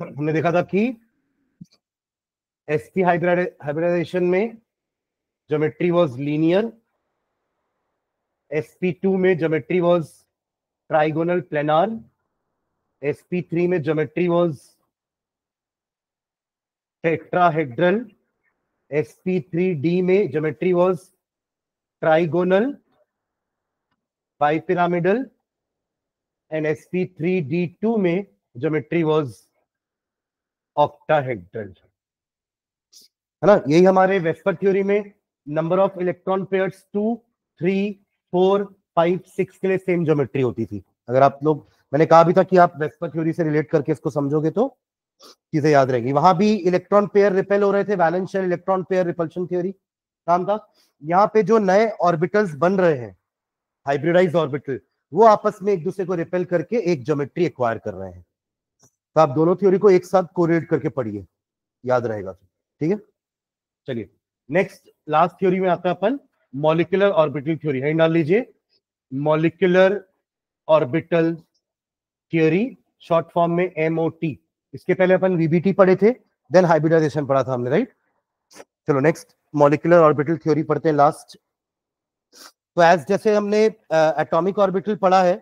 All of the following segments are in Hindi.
हमने देखा था कि sp हाइब्रिडाइजेशन में ज्योमेट्री वाज लीनियर, sp2 में geometry was trigonal planar, sp3 में ज्योमेट्री वाज टेट्राहेड्रल, sp3d में geometry was trigonal bipyramidal and sp3d2 में ज्योमेट्री वाज ऑक्टाहेड्रल, है ना। यही हमारे वेस्पर थ्योरी में नंबर ऑफ इलेक्ट्रॉन पेयर्स 2, 3, 4, 5, 6 के लिए सेम ज्योमेट्री होती थी। अगर आप लोग, मैंने कहा भी था कि आप वेस्पर थ्योरी से रिलेट करके इसको समझोगे तो चीजें याद रहेंगी। वहां भी इलेक्ट्रॉन पेयर रिपेल हो रहे थे, valence shell electron pair repulsion theory काम था। यहाँ पे जो नए ऑर्बिटल्स बन रहे हैं, हाइब्रिडाइज्ड ऑर्बिटल, वो आपस में एक दूसरे को रिपेल करके एक ज्योमेट्री एक्वायर कर रहे हैं। तो आप दोनों थ्योरी को एक साथ कोरिलेट करके पढ़िए, याद रहेगा। ठीक है, चलिए नेक्स्ट लास्ट थ्योरी में आता है अपन मॉलिक्यूलर ऑर्बिटल थ्योरी। है डाल लीजिए, molecular orbital theory, short form में MOT। इसके पहले अपन VBT पढ़े थे, देन हाइब्रिडाइजेशन पढ़ा था हमने, राइट। चलो नेक्स्ट मॉलिक्यूलर ऑर्बिटल थ्योरी पढ़ते हैं लास्ट। तो एज जैसे हमने एटॉमिक ऑर्बिटल पढ़ा है,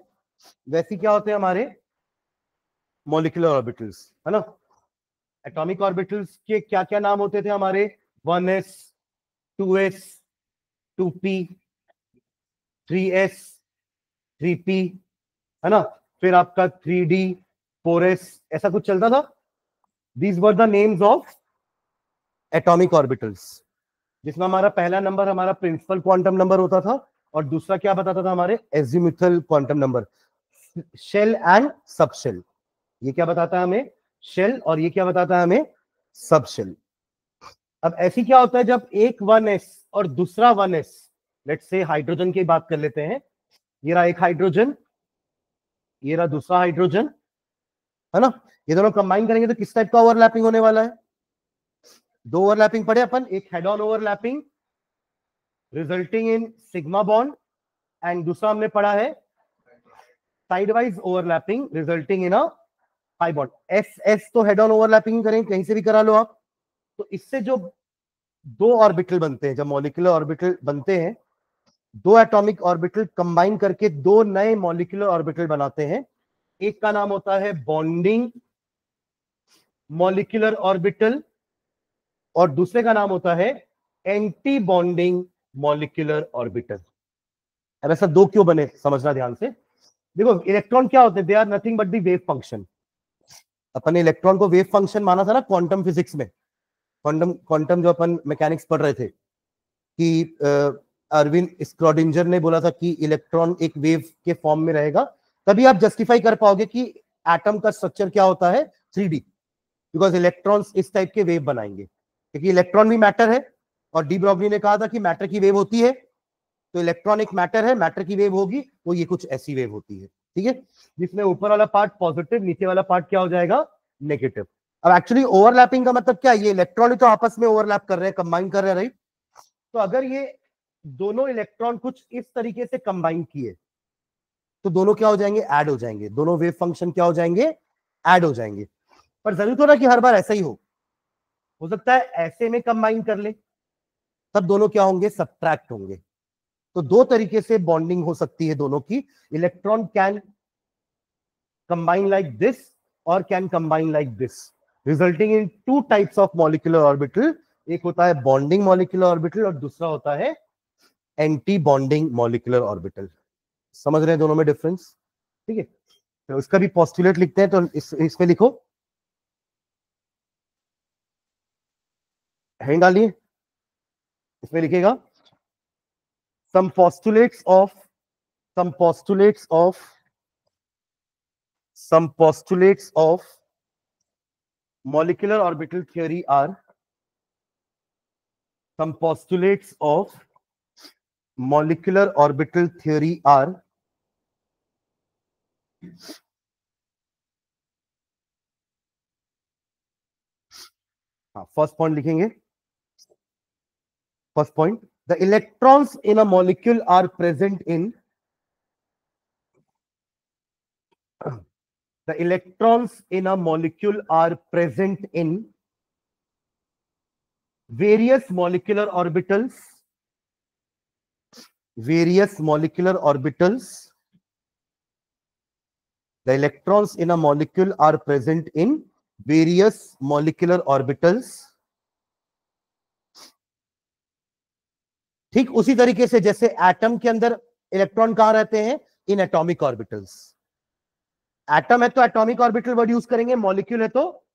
वैसे क्या होते हैं हमारे मॉलिक्यूलर ऑर्बिटल्स, है ना। एटॉमिक ऑर्बिटल्स के क्या क्या नाम होते थे हमारे? 1s, 2s, 2p, 3s, 3p, है ना। फिर आपका 3d, 4s, ऐसा कुछ चलता था। These were the names of atomic orbitals, जिसमें हमारा पहला नंबर हमारा प्रिंसिपल क्वांटम नंबर होता था, और दूसरा क्या बताता था हमारे? Azimuthal quantum number, shell and sub shell. ये क्या बताता है हमें? शेल, और ये क्या बताता है हमें? सब शेल। अब ऐसी क्या होता है जब एक 1s और दूसरा 1s, लेट्स से हाइड्रोजन की बात कर लेते हैं, ये रहा एक हाइड्रोजन, ये रहा दूसरा हाइड्रोजन, है ना। ये दोनों कंबाइन करेंगे तो किस टाइप का ओवरलैपिंग होने वाला है? दो ओवरलैपिंग पढ़े अपन, एक head on overlapping resulting in sigma bond, and दूसरा हमने पढ़ा है side wise overlapping resulting in a pi bond. S S तो हेड ऑन ओवरलैपिंग करें, कहीं से भी करा लो आप। तो इससे जो दो ऑर्बिटल बनते हैं, जब मॉलिक्यूलर ऑर्बिटल बनते हैं, दो एटॉमिक ऑर्बिटल कंबाइन करके दो नए मॉलिक्यूलर ऑर्बिटल बनाते हैं। एक का नाम होता है बॉन्डिंग मॉलिक्यूलर ऑर्बिटल, और दूसरे का नाम होता है एंटी बॉन्डिंग मॉलिक्यूलर ऑर्बिटल। अब ऐसा दो क्यों बने, समझना ध्यान से। देखो इलेक्ट्रॉन क्या होते हैं? They are nothing but the wave function. अपन ने इलेक्ट्रॉन को वेव फंक्शन माना था ना क्वांटम फिजिक्स में, क्वांटम क्वांटम जो अपन मैकेनिक्स पढ़ रहे थे, कि अरविंद स्क्रोडिंजर ने बोला था कि इलेक्ट्रॉन एक वेव के फॉर्म में रहेगा। तभी आप जस्टिफाई कर पाओगे कि एटम का स्ट्रक्चर क्या होता है, 3D, बिकॉज इलेक्ट्रॉन्स इस टाइप के वेव बनाएंगे, क्योंकि इलेक्ट्रॉन भी मैटर है, और डी ब्रॉगली ने कहा था कि मैटर की वेव होती है, तो इलेक्ट्रॉन एक मैटर है, मैटर की वेव होगी, वो ये कुछ ऐसी वेव होती है, ठीक है, जिसमें ऊपर वाला पार्ट पॉजिटिव, नीचे वाला पार्ट क्या हो जाएगा? नेगेटिव। अब एक्चुअली ओवरलैपिंग का मतलब क्या है? ये इलेक्ट्रॉन ही तो आपस में ओवरलैप कर रहे हैं, कंबाइन कर रहे हैं, राइट। तो अगर ये दोनों इलेक्ट्रॉन कुछ इस तरीके से कंबाइन किए, तो दोनों क्या हो जाएंगे? ऐड हो जाएंगे। दोनों वेव फंक्शन क्या हो जाएंगे? ऐड हो जाएंगे। पर जरूरी तो ना कि हर बार ऐसा ही हो सकता है ऐसे में कंबाइन कर ले, तब दोनों क्या होंगे? सब्ट्रैक्ट होंगे। तो दो तरीके से बॉन्डिंग हो सकती है दोनों की। Electron can combine like this और can combine like this, resulting in two types of molecular orbital. एक होता है बॉन्डिंग मॉलिक्यूलर ऑर्बिटल, और दूसरा होता है एंटी बॉन्डिंग मॉलिक्यूलर ऑर्बिटल। समझ रहे हैं दोनों में डिफरेंस? ठीक है, तो इसका भी पोस्टुलेट लिखते हैं, तो इसमें लिखो, हेडिंग डालिए, इसमें लिखेगा some postulates of some postulates of some postulates of molecular orbital theory are some postulates of molecular orbital theory are first point लिखेंगे, first point, the electrons in a molecule are present in the electrons in a molecule are present in various molecular orbitals. Various molecular orbitals. The electrons in a molecule are present in various molecular orbitals. ठीक उसी तरीके से जैसे एटम के अंदर इलेक्ट्रॉन कहां रहते हैं? In atomic orbitals. एटम है तो एटॉमिक ऑर्बिटल वर्ड यूज करेंगे, मॉलिक्यूल है तो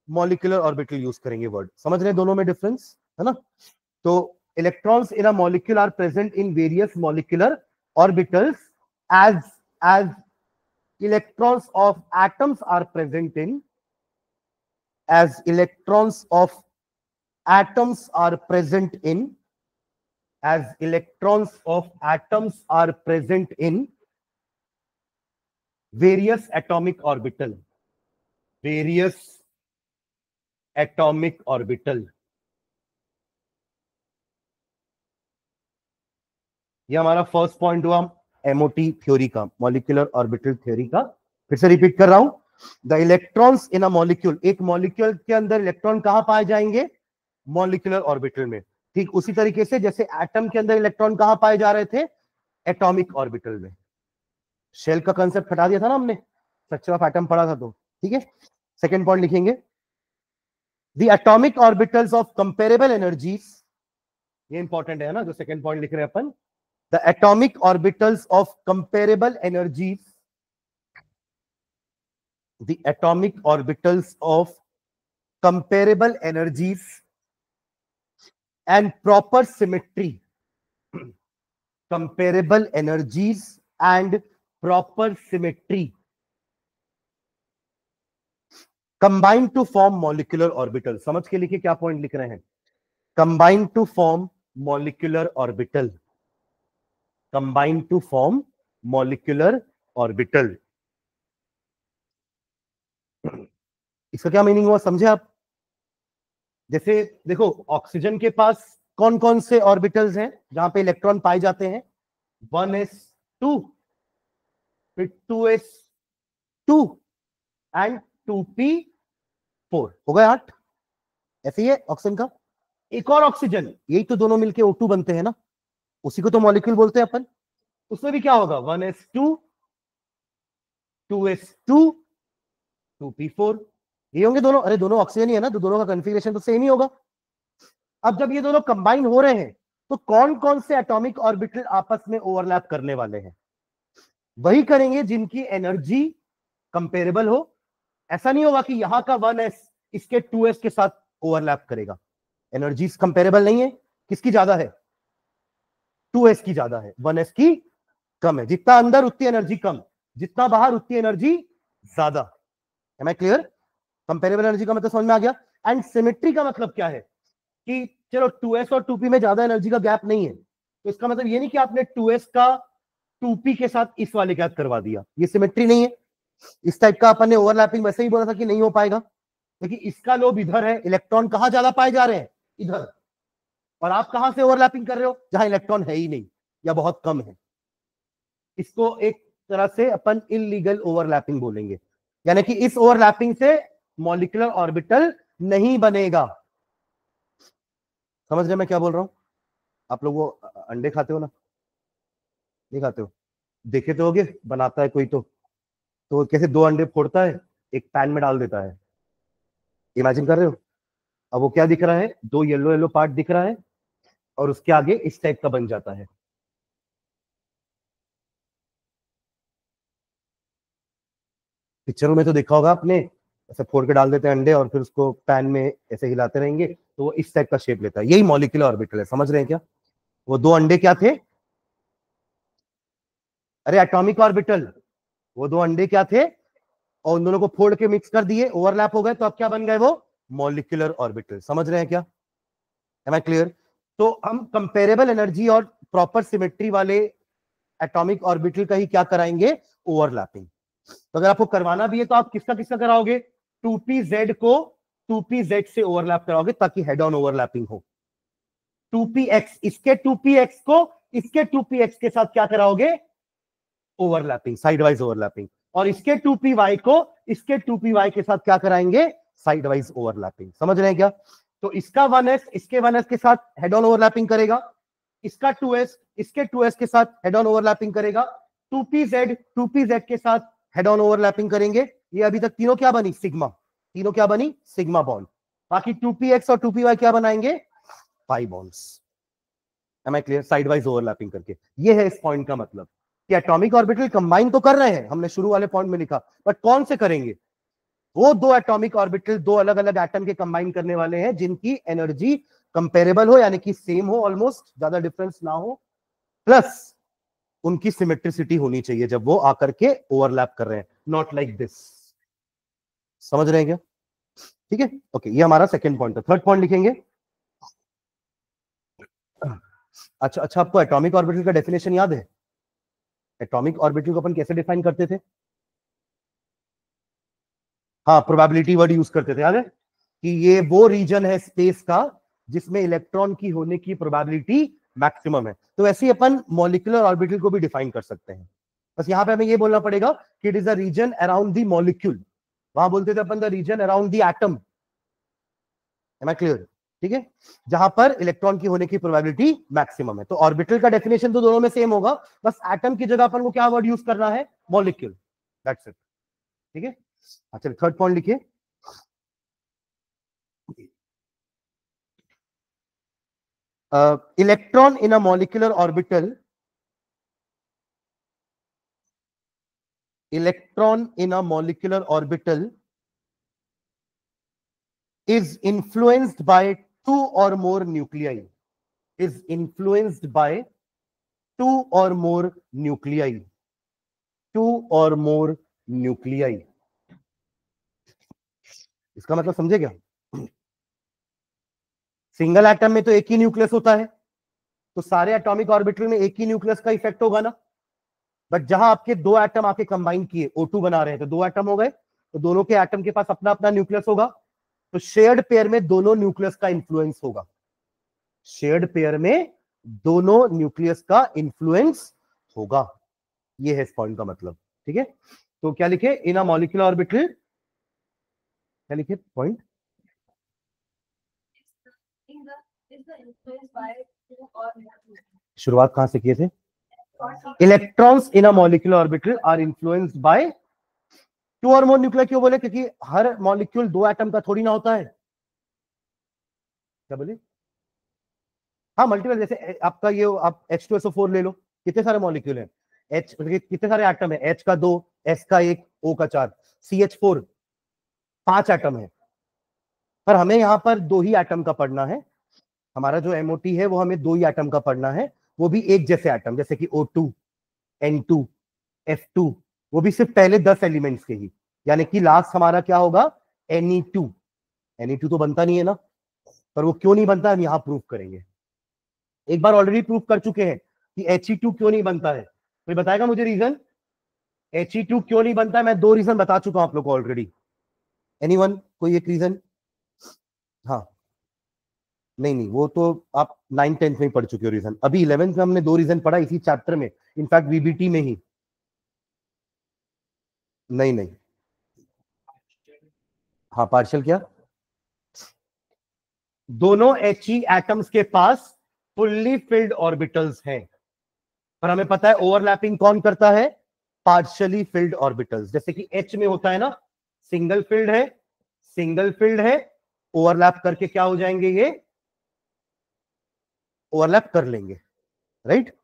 मॉलिक्यूलर ऑर्बिटल यूज करेंगे वर्ड. समझ रहे हैं दोनों में डिफरेंस है ना? तो electrons in a molecule are present in various molecular orbitals as electrons of atoms are present in, as electrons of atoms are present in, as electrons of atoms are present in various atomic orbital. Various atomic orbital. ये हमारा फर्स्ट पॉइंट हुआ एमओटी थ्योरी का, मॉलिक्यूलर ऑर्बिटल थ्योरी का. फिर से रिपीट कर रहा हूं. The electrons in a molecule, एक मॉलिक्यूल के अंदर इलेक्ट्रॉन कहां पाए जाएंगे? मॉलिक्यूलर ऑर्बिटल में. ठीक उसी तरीके से जैसे एटम के अंदर इलेक्ट्रॉन कहां पाए जा रहे थे? एटॉमिक ऑर्बिटल में. शेल का कंसेप्ट हटा दिया था ना हमने, स्ट्रक्चर ऑफ एटम पढ़ा था तो. ठीक है, सेकेंड पॉइंट लिखेंगे. The atomic orbitals of comparable energies, ये इंपॉर्टेंट है ना जो सेकेंड पॉइंट लिख रहे हैं अपन. The atomic orbitals of comparable energies, the atomic orbitals of comparable energies and proper symmetry, comparable energies and proper symmetry combine to form molecular orbital. समझ के लिखिए क्या पॉइंट लिख रहे हैं. combine to form molecular orbital. Combine to form molecular orbital. इसका क्या मीनिंग हुआ समझे आप? जैसे देखो ऑक्सीजन के पास कौन कौन से ऑर्बिटल्स हैं जहां पे इलेक्ट्रॉन पाए जाते हैं? 1s2, फिर 2s2 एंड 2p4. हो गए 8. ऐसे ही है ऑक्सीजन का. एक और ऑक्सीजन, यही तो दोनों मिलके O2 बनते हैं ना, उसी को तो मॉलिक्यूल बोलते हैं अपन. उसमें भी क्या होगा? 1s2, 2s2, 2p4. ये होंगे दोनों. अरे दोनों ऑक्सीजन ही है ना, तो दोनों का कॉन्फ़िगरेशन तो सेम ही होगा. अब जब ये दोनों कंबाइन हो रहे हैं तो कौन कौन से एटॉमिक ऑर्बिटल आपस में ओवरलैप करने वाले हैं? वही करेंगे जिनकी एनर्जी कंपेरेबल हो. ऐसा नहीं होगा कि यहां का 1s इसके 2s के साथ ओवरलैप करेगा. एनर्जी कंपेरेबल नहीं है. किसकी ज्यादा है? 2s की ज्यादा है, 1s की कम है. जितना अंदर उतनी एनर्जी कम, जितना बाहर उतनी एनर्जी ज्यादा. Am I clear? Comparable energy का मतलब समझ में आ गया. एंड सिमेट्री का मतलब क्या है कि चलो 2s और 2p में ज्यादा एनर्जी का गैप नहीं है, तो इसका मतलब ये नहीं कि आपने 2s का 2p के साथ इस वाले के साथ करवा दिया. ये सिमेट्री नहीं है. इस टाइप का अपन ने ओवरलैपिंग वैसे ही बोला था कि नहीं हो पाएगा, क्योंकि इसका लोब इधर है, इलेक्ट्रॉन कहां ज्यादा पाए जा रहे हैं? इधर. और आप कहां से ओवरलैपिंग कर रहे हो? जहां इलेक्ट्रॉन है ही नहीं या बहुत कम है. इसको एक तरह से अपन इलीगल ओवरलैपिंग बोलेंगे. यानी कि इस ओवरलैपिंग से मॉलिक्यूलर ऑर्बिटल नहीं बनेगा. समझ रहे मैं क्या बोल रहा हूं? आप लोग वो अंडे खाते हो ना? नहीं खाते हो? देखे तो होगे, बनाता है कोई तो कैसे 2 अंडे फोड़ता है, एक पैन में डाल देता है. इमेजिन कर रहे हो? अब वो क्या दिख रहा है? 2 येलो येलो पार्ट दिख रहा है और उसके आगे इस टाइप का बन जाता है. पिक्चरों में तो देखा होगा आपने, ऐसे फोड़ के डाल देते हैं अंडे और फिर उसको पैन में ऐसे हिलाते रहेंगे तो वो इस टाइप का शेप लेता है. यही मॉलिक्यूलर ऑर्बिटल है. समझ रहे हैं क्या? वो 2 अंडे क्या थे? अरे एटॉमिक ऑर्बिटल. वो 2 अंडे क्या थे? और उन दोनों को फोड़ के मिक्स कर दिए, ओवरलैप हो गए, तो अब क्या बन गए? वो मॉलिक्यूलर ऑर्बिटल. समझ रहे हैं क्या? Am I clear? तो हम कंपेरेबल एनर्जी और प्रॉपर सिमेट्री वाले एटॉमिक ऑर्बिटल का ही क्या कराएंगे? ओवरलैपिंग. तो अगर आपको करवाना भी है तो आप किसका किसका कराओगे? 2pz को 2pz से ओवरलैप कराओगे ताकि हेड ऑन ओवरलैपिंग हो. 2px इसके 2px को इसके 2px के साथ क्या कराओगे? Overlapping, side wise overlapping. और इसके 2py को इसके 2py के साथ क्या कराएंगे, साइड वाइज ओवरलैपिंग। समझ रहे हैं क्या? तो इसका 1s इसके 1s के साथ हेड ऑन ओवरलैपिंग करेगा, इसका 2s इसके 2s के साथ हेड ऑन ओवरलैपिंग करेगा, 2pz के साथ हेड ऑन ओवरलैपिंग करेंगे। ये अभी तक तीनों क्या बनी, सिग्मा, तीनों क्या बनी, सिग्मा बॉन्ड। बाकी 2px और 2py क्या बनाएंगे, pi bonds. Am I clear? Side wise overlapping करके। ये है इस पॉइंट का मतलब कि एटॉमिक ऑर्बिटल कंबाइन तो कर रहे हैं, हमने शुरू वाले पॉइंट में लिखा, बट कौन से करेंगे, वो दो एटॉमिक ऑर्बिटल दो अलग अलग एटम के कंबाइन करने वाले हैं जिनकी एनर्जी कंपेरेबल हो, यानी कि सेम हो, ऑलमोस्ट ज्यादा डिफरेंस ना हो, प्लस उनकी सिमेट्रिसिटी होनी चाहिए जब वो आकर के ओवरलैप कर रहे हैं, नॉट लाइक दिस। समझ रहे हैं क्या? ठीक है, ओके, ये हमारा सेकंड पॉइंट था। थर्ड पॉइंट लिखेंगे। अच्छा, आपको एटॉमिक ऑर्बिटल का डेफिनेशन याद है? एटॉमिक ऑर्बिटल को अपन कैसे डिफाइन करते थे? हाँ, प्रोबेबिलिटी वर्ड यूज करते थे, याद है कि ये वो रीजन है स्पेस का जिसमें इलेक्ट्रॉन की होने की प्रोबेबिलिटी मैक्सिमम है। तो वैसे ही अपन मॉलिक्यूलर ऑर्बिटल को भी डिफाइन कर सकते हैं। बस यहां पे हमें ये बोलना पड़ेगा कि it is a region around the molecule. वहां बोलते थे अपन the region around the atom. Am I clear? ठीक है, जहां पर इलेक्ट्रॉन की होने की प्रोबेबिलिटी मैक्सिमम है। तो ऑर्बिटल का डेफिनेशन तो दोनों में सेम होगा, बस एटम की जगह पर वो क्या वर्ड यूज करना है, मॉलिक्यूल। That's it. ठीक है, अच्छा, थर्ड पॉइंट लिखिए। Electron in a molecular orbital, electron in a molecular orbital is influenced by two or more nuclei, is influenced by two or more nuclei, two or more nuclei। इसका मतलब समझे क्या? सिंगल एटम में तो एक ही न्यूक्लियस होता है, तो सारे एटॉमिक ऑर्बिटल में एक ही न्यूक्लियस का इफेक्ट होगा ना। बट जहां आपके दो एटम आके कंबाइन किए, O2 बना रहे हैं, तो दो एटम हो गए, तो दोनों के एटम के पास अपना अपना न्यूक्लियस होगा, तो शेयर्ड पेयर में दोनों न्यूक्लियस का इंफ्लुएंस होगा। शेयर्ड पेयर में दोनों न्यूक्लियस का इंफ्लुएंस होगा। ये है इस पॉइंट का मतलब। ठीक है, तो क्या लिखे, इन अ मॉलिक्यूलर ऑर्बिटल, क्या लिखे पॉइंट, शुरुआत कहां से किए थे? Electrons in a molecular orbital are influenced by two और मोर न्यूक्लियर। क्यों बोले? क्योंकि हर मॉलिक्यूल दो एटम का थोड़ी ना होता है। क्या बोले? हाँ, मल्टीपल, जैसे आपका ये आप H2SO4 ले लो, कितने सारे मॉलिक्यूल हैं, H कितने सारे एटम है, H का 2, S का 1, O का 4, CH4 5 एटम है। पर हमें यहां पर दो ही एटम का पढ़ना है। हमारा जो MOT है वो हमें दो ही एटम का पढ़ना है, वो भी एक जैसे एटम, जैसे कि O2, N2, F2, वो भी सिर्फ पहले 10 एलिमेंट्स के ही, यानी कि लास्ट हमारा क्या होगा, Ne2। Ne2 तो बनता नहीं है ना, पर वो क्यों नहीं बनता हम यहां प्रूव करेंगे। एक बार ऑलरेडी प्रूव कर चुके हैं कि He2 क्यों नहीं बनता है। कोई बताएगा मुझे रीजन, He2 क्यों नहीं बनता है? मैं दो रीजन बता चुका हूं आप लोग को ऑलरेडी। एनीवन, कोई एक रीजन? हाँ, नहीं, वो तो आप 9th-10th में पढ़ चुके हो रीजन। अभी 11th में हमने दो रीजन पढ़ा इसी चैप्टर में, इनफैक्ट VBT में ही। नहीं, हाँ, पार्शियल क्या, दोनों He एटम्स के पास फुल्ली फिल्ड ऑर्बिटल्स हैं, पर हमें पता है ओवरलैपिंग कौन करता है, पार्शियली फिल्ड ऑर्बिटल्स। जैसे कि H में होता है ना, सिंगल फिल्ड है, सिंगल फिल्ड है, ओवरलैप करके क्या हो जाएंगे, ये ओवरलैप कर लेंगे, राइट।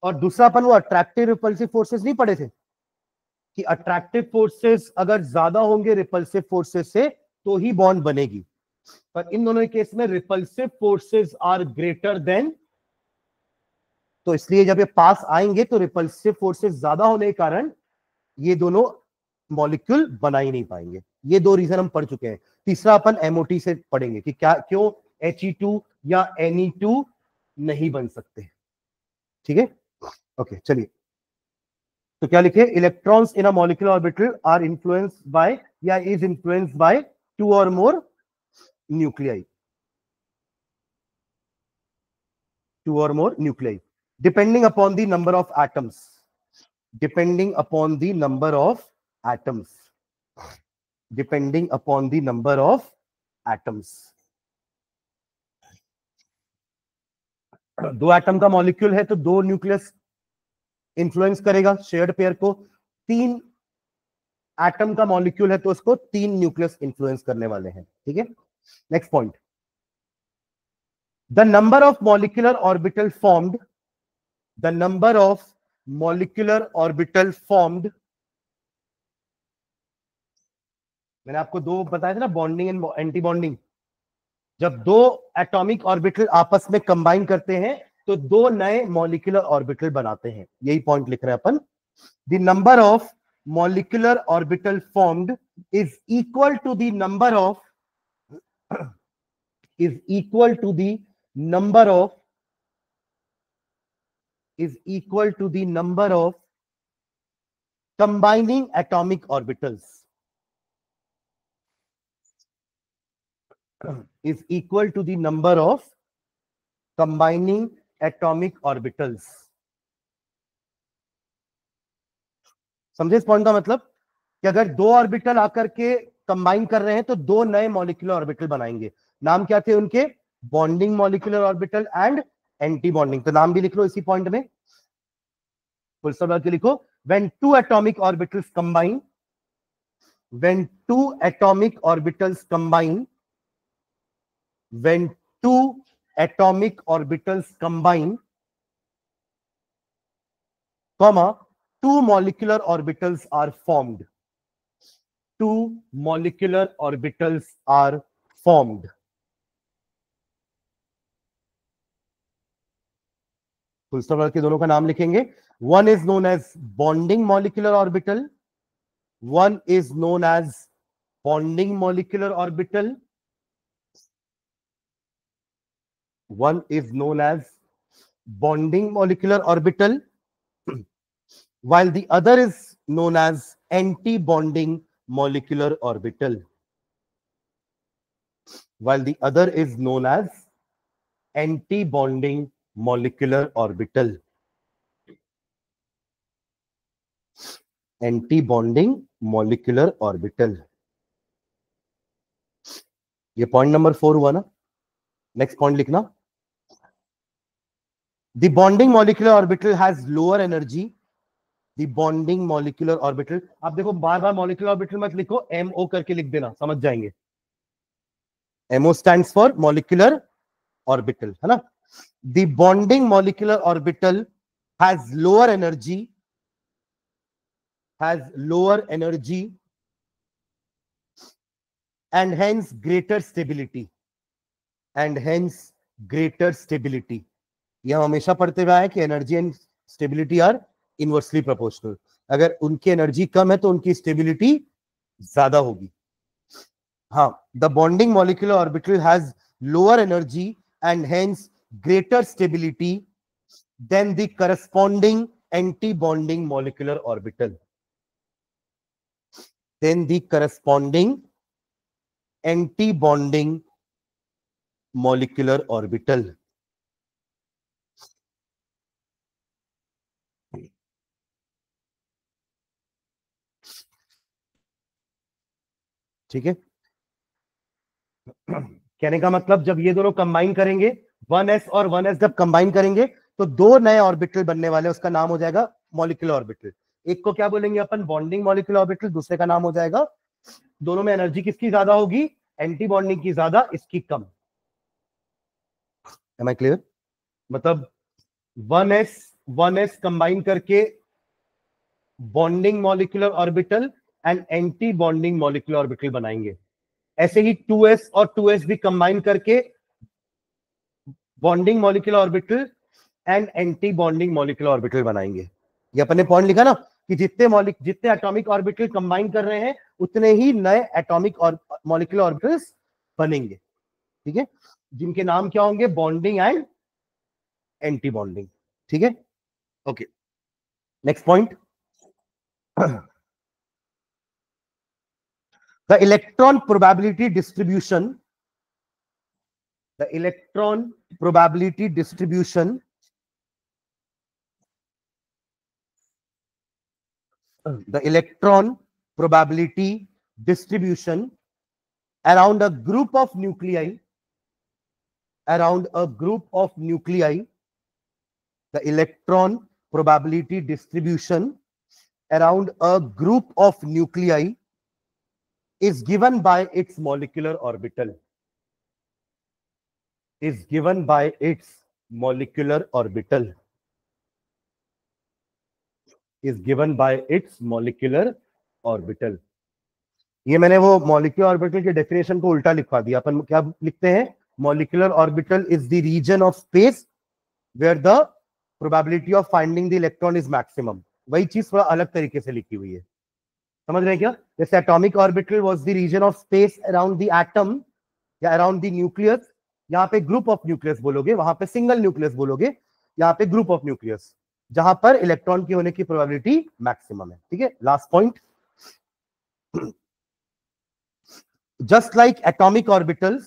और दूसरा अपन वो अट्रैक्टिव रिपल्सिव फोर्सेस नहीं पढ़े थे कि अट्रैक्टिव फोर्सेस अगर ज्यादा होंगे रिपल्सिव फोर्सेस से तो ही बॉन्ड बनेगी, पर इन दोनों के केस में repulsive forces are greater than, तो इसलिए जब ये पास आएंगे तो रिपल्सिव फोर्सेस ज्यादा होने के कारण ये दोनों मॉलिक्यूल बना ही नहीं पाएंगे। ये दो रीजन हम पढ़ चुके हैं। तीसरा अपन MOT से पढ़ेंगे कि क्या क्यों He2 या Ne2 नहीं बन सकते। ठीक है, ओके, चलिए, तो क्या लिखे, electrons in a molecular orbital are influenced by या इज इन्फ्लुएंस्ड बाय टू और मोर न्यूक्लियाई, टू और more nuclei, depending upon the number of atoms, depending upon the number of atoms, depending upon the number of atoms. दो एटम का मॉलिक्यूल है तो दो न्यूक्लियस इन्फ्लुएंस करेगा शेयर्ड पेयर को, तीन एटम का मॉलिक्यूल है तो उसको तीन न्यूक्लियस इन्फ्लुएंस करने वाले हैं, ठीक है। Next point, the number of molecular orbital formed, the number of molecular orbital formed, मैंने आपको दो बताया था ना, बॉन्डिंग एंड एंटी बॉन्डिंग। जब दो एटॉमिक ऑर्बिटल आपस में कंबाइन करते हैं तो दो नए मॉलिक्यूलर ऑर्बिटल बनाते हैं, यही पॉइंट लिख रहे हैं अपन। The number of molecular orbital formed is equal to the number of, is equal to the number of, is equal to the number of combining atomic orbitals, is equal to the number of combining atomic orbitals। समझे इस पॉइंट का मतलब कि अगर दो ऑर्बिटल आकर के कंबाइन कर रहे हैं तो दो नए मॉलिक्यूलर ऑर्बिटल बनाएंगे। नाम क्या थे उनके? Bonding molecular orbital and anti bonding. तो नाम भी लिख लो इसी पॉइंट में, फुल स्टॉप लगा के लिखो। When two atomic orbitals combine, when two atomic orbitals combine, when two atomic orbitals combine, comma, two molecular orbitals are formed, two molecular orbitals are formed। Full stop लगा के दोनों का नाम लिखेंगे। one is known as bonding molecular orbital, one is known as bonding molecular orbital, one is known as bonding molecular orbital, while the other is known as anti-bonding molecular orbital, while the other is known as anti-bonding molecular orbital, anti-bonding molecular orbital। ये पॉइंट नंबर 4 हुआ ना। नेक्स्ट पॉइंट लिखना, the bonding molecular orbital has lower energy, the bonding molecular orbital। आप देखो बार बार molecular orbital मत लिखो, MO करके लिख देना, समझ जाएंगे। MO stands for molecular orbital, है ना। The bonding molecular orbital has lower energy, has lower energy and hence greater stability, and hence greater stability। यह हमेशा पढ़ते हुए आए कि energy and stability are inversely proportional. अगर उनकी एनर्जी कम है तो उनकी स्टेबिलिटी ज्यादा होगी। हाँ, the bonding molecular orbital has lower energy and hence greater stability than the corresponding anti bonding molecular orbital, than the corresponding anti bonding molecular orbital. ठीक है, कहने का मतलब जब ये दोनों कंबाइन करेंगे, 1s और 1s जब कंबाइन करेंगे तो दो नए ऑर्बिटल बनने वाले, उसका नाम हो जाएगा मॉलिक्यूलर ऑर्बिटल। एक को क्या बोलेंगे अपन? Bonding molecular orbital. दूसरे का नाम हो जाएगा, दोनों में एनर्जी किसकी ज्यादा होगी? एंटी बॉन्डिंग की ज्यादा, इसकी कम। M I clear? मतलब 1s कंबाइन करके bonding molecular orbital and anti bonding molecular orbital बनाएंगे। ऐसे ही 2s और 2s भी कंबाइन करके bonding molecular orbital and anti bonding molecular orbital बनाएंगे। ये अपने पॉइंट लिखा ना कि जितने एटॉमिक ऑर्बिटल कंबाइन कर रहे हैं उतने ही नए एटॉमिक और मॉलिक्यूलर ऑर्बिटल्स बनेंगे, ठीक है, जिनके नाम क्या होंगे? Bonding and anti bonding. ठीक है, okay. Next point, the electron probability distribution, the electron probability distribution, the electron probability distribution around a group of nuclei, the electron probability distribution around a group of nuclei is given by its molecular orbital. Is given by its molecular orbital. Is given by its molecular orbital. ये मैंने वो मॉलिक्यूलर ऑर्बिटल के डेफिनेशन को उल्टा लिखवा दिया. अपन क्या लिखते हैं? Molecular orbital is the region of space where the probability of finding the electron is maximum. वही चीज थोड़ा अलग तरीके से लिखी हुई है. समझ रहे हैं क्या? जैसे atomic orbital was the region of space around the atom या अराउंड द न्यूक्लियस. यहाँ पे ग्रुप ऑफ न्यूक्लियस बोलोगे, वहां पे सिंगल न्यूक्लियस बोलोगे, यहाँ पे ग्रुप ऑफ न्यूक्लियस, जहां पर इलेक्ट्रॉन की होने की प्रोबेबिलिटी मैक्सिमम है. ठीक है, last point. Just like atomic orbitals,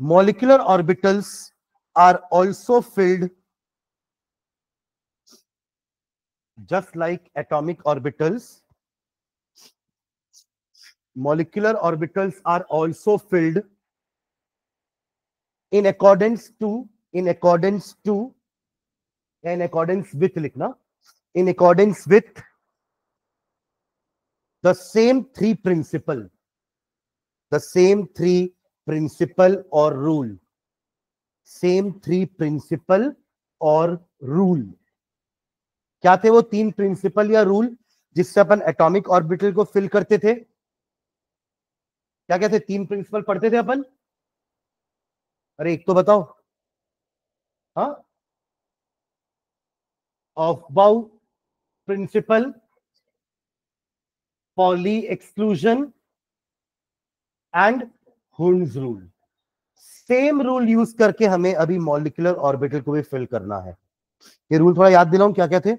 molecular orbitals are also filled. Just like atomic orbitals, molecular orbitals are also filled in accordance with the same three principle or rule. क्या थे वो तीन प्रिंसिपल या रूल जिससे अपन एटॉमिक ऑर्बिटल को फिल करते थे? क्या क्या थे? तीन प्रिंसिपल पढ़ते थे अपन. अरे एक तो बताओ. हाँ, Aufbau principle, Pauli exclusion and Hund's rule. Same rule use करके हमें अभी मॉलिक्यूलर ऑर्बिटल को भी फिल करना है. ये रूल थोड़ा याद दिलाऊं क्या क्या थे.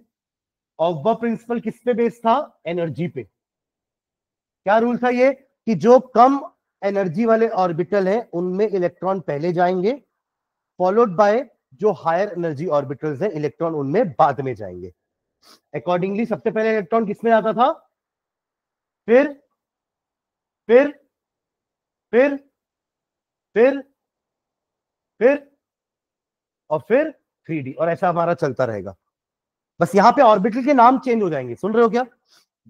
ऑफबाउ प्रिंसिपल किस पे बेस्ड था? एनर्जी पे. क्या रूल था ये? कि जो कम एनर्जी वाले ऑर्बिटल हैं उनमें इलेक्ट्रॉन पहले जाएंगे, फॉलोड बाय जो हायर एनर्जी ऑर्बिटल्स हैं इलेक्ट्रॉन उनमें बाद में जाएंगे. अकॉर्डिंगली सबसे पहले इलेक्ट्रॉन किसमें जाता था? फिर फिर फिर फिर फिर और फिर 3D, और ऐसा हमारा चलता रहेगा. बस यहां पे ऑर्बिटल के नाम चेंज हो जाएंगे. सुन रहे हो क्या?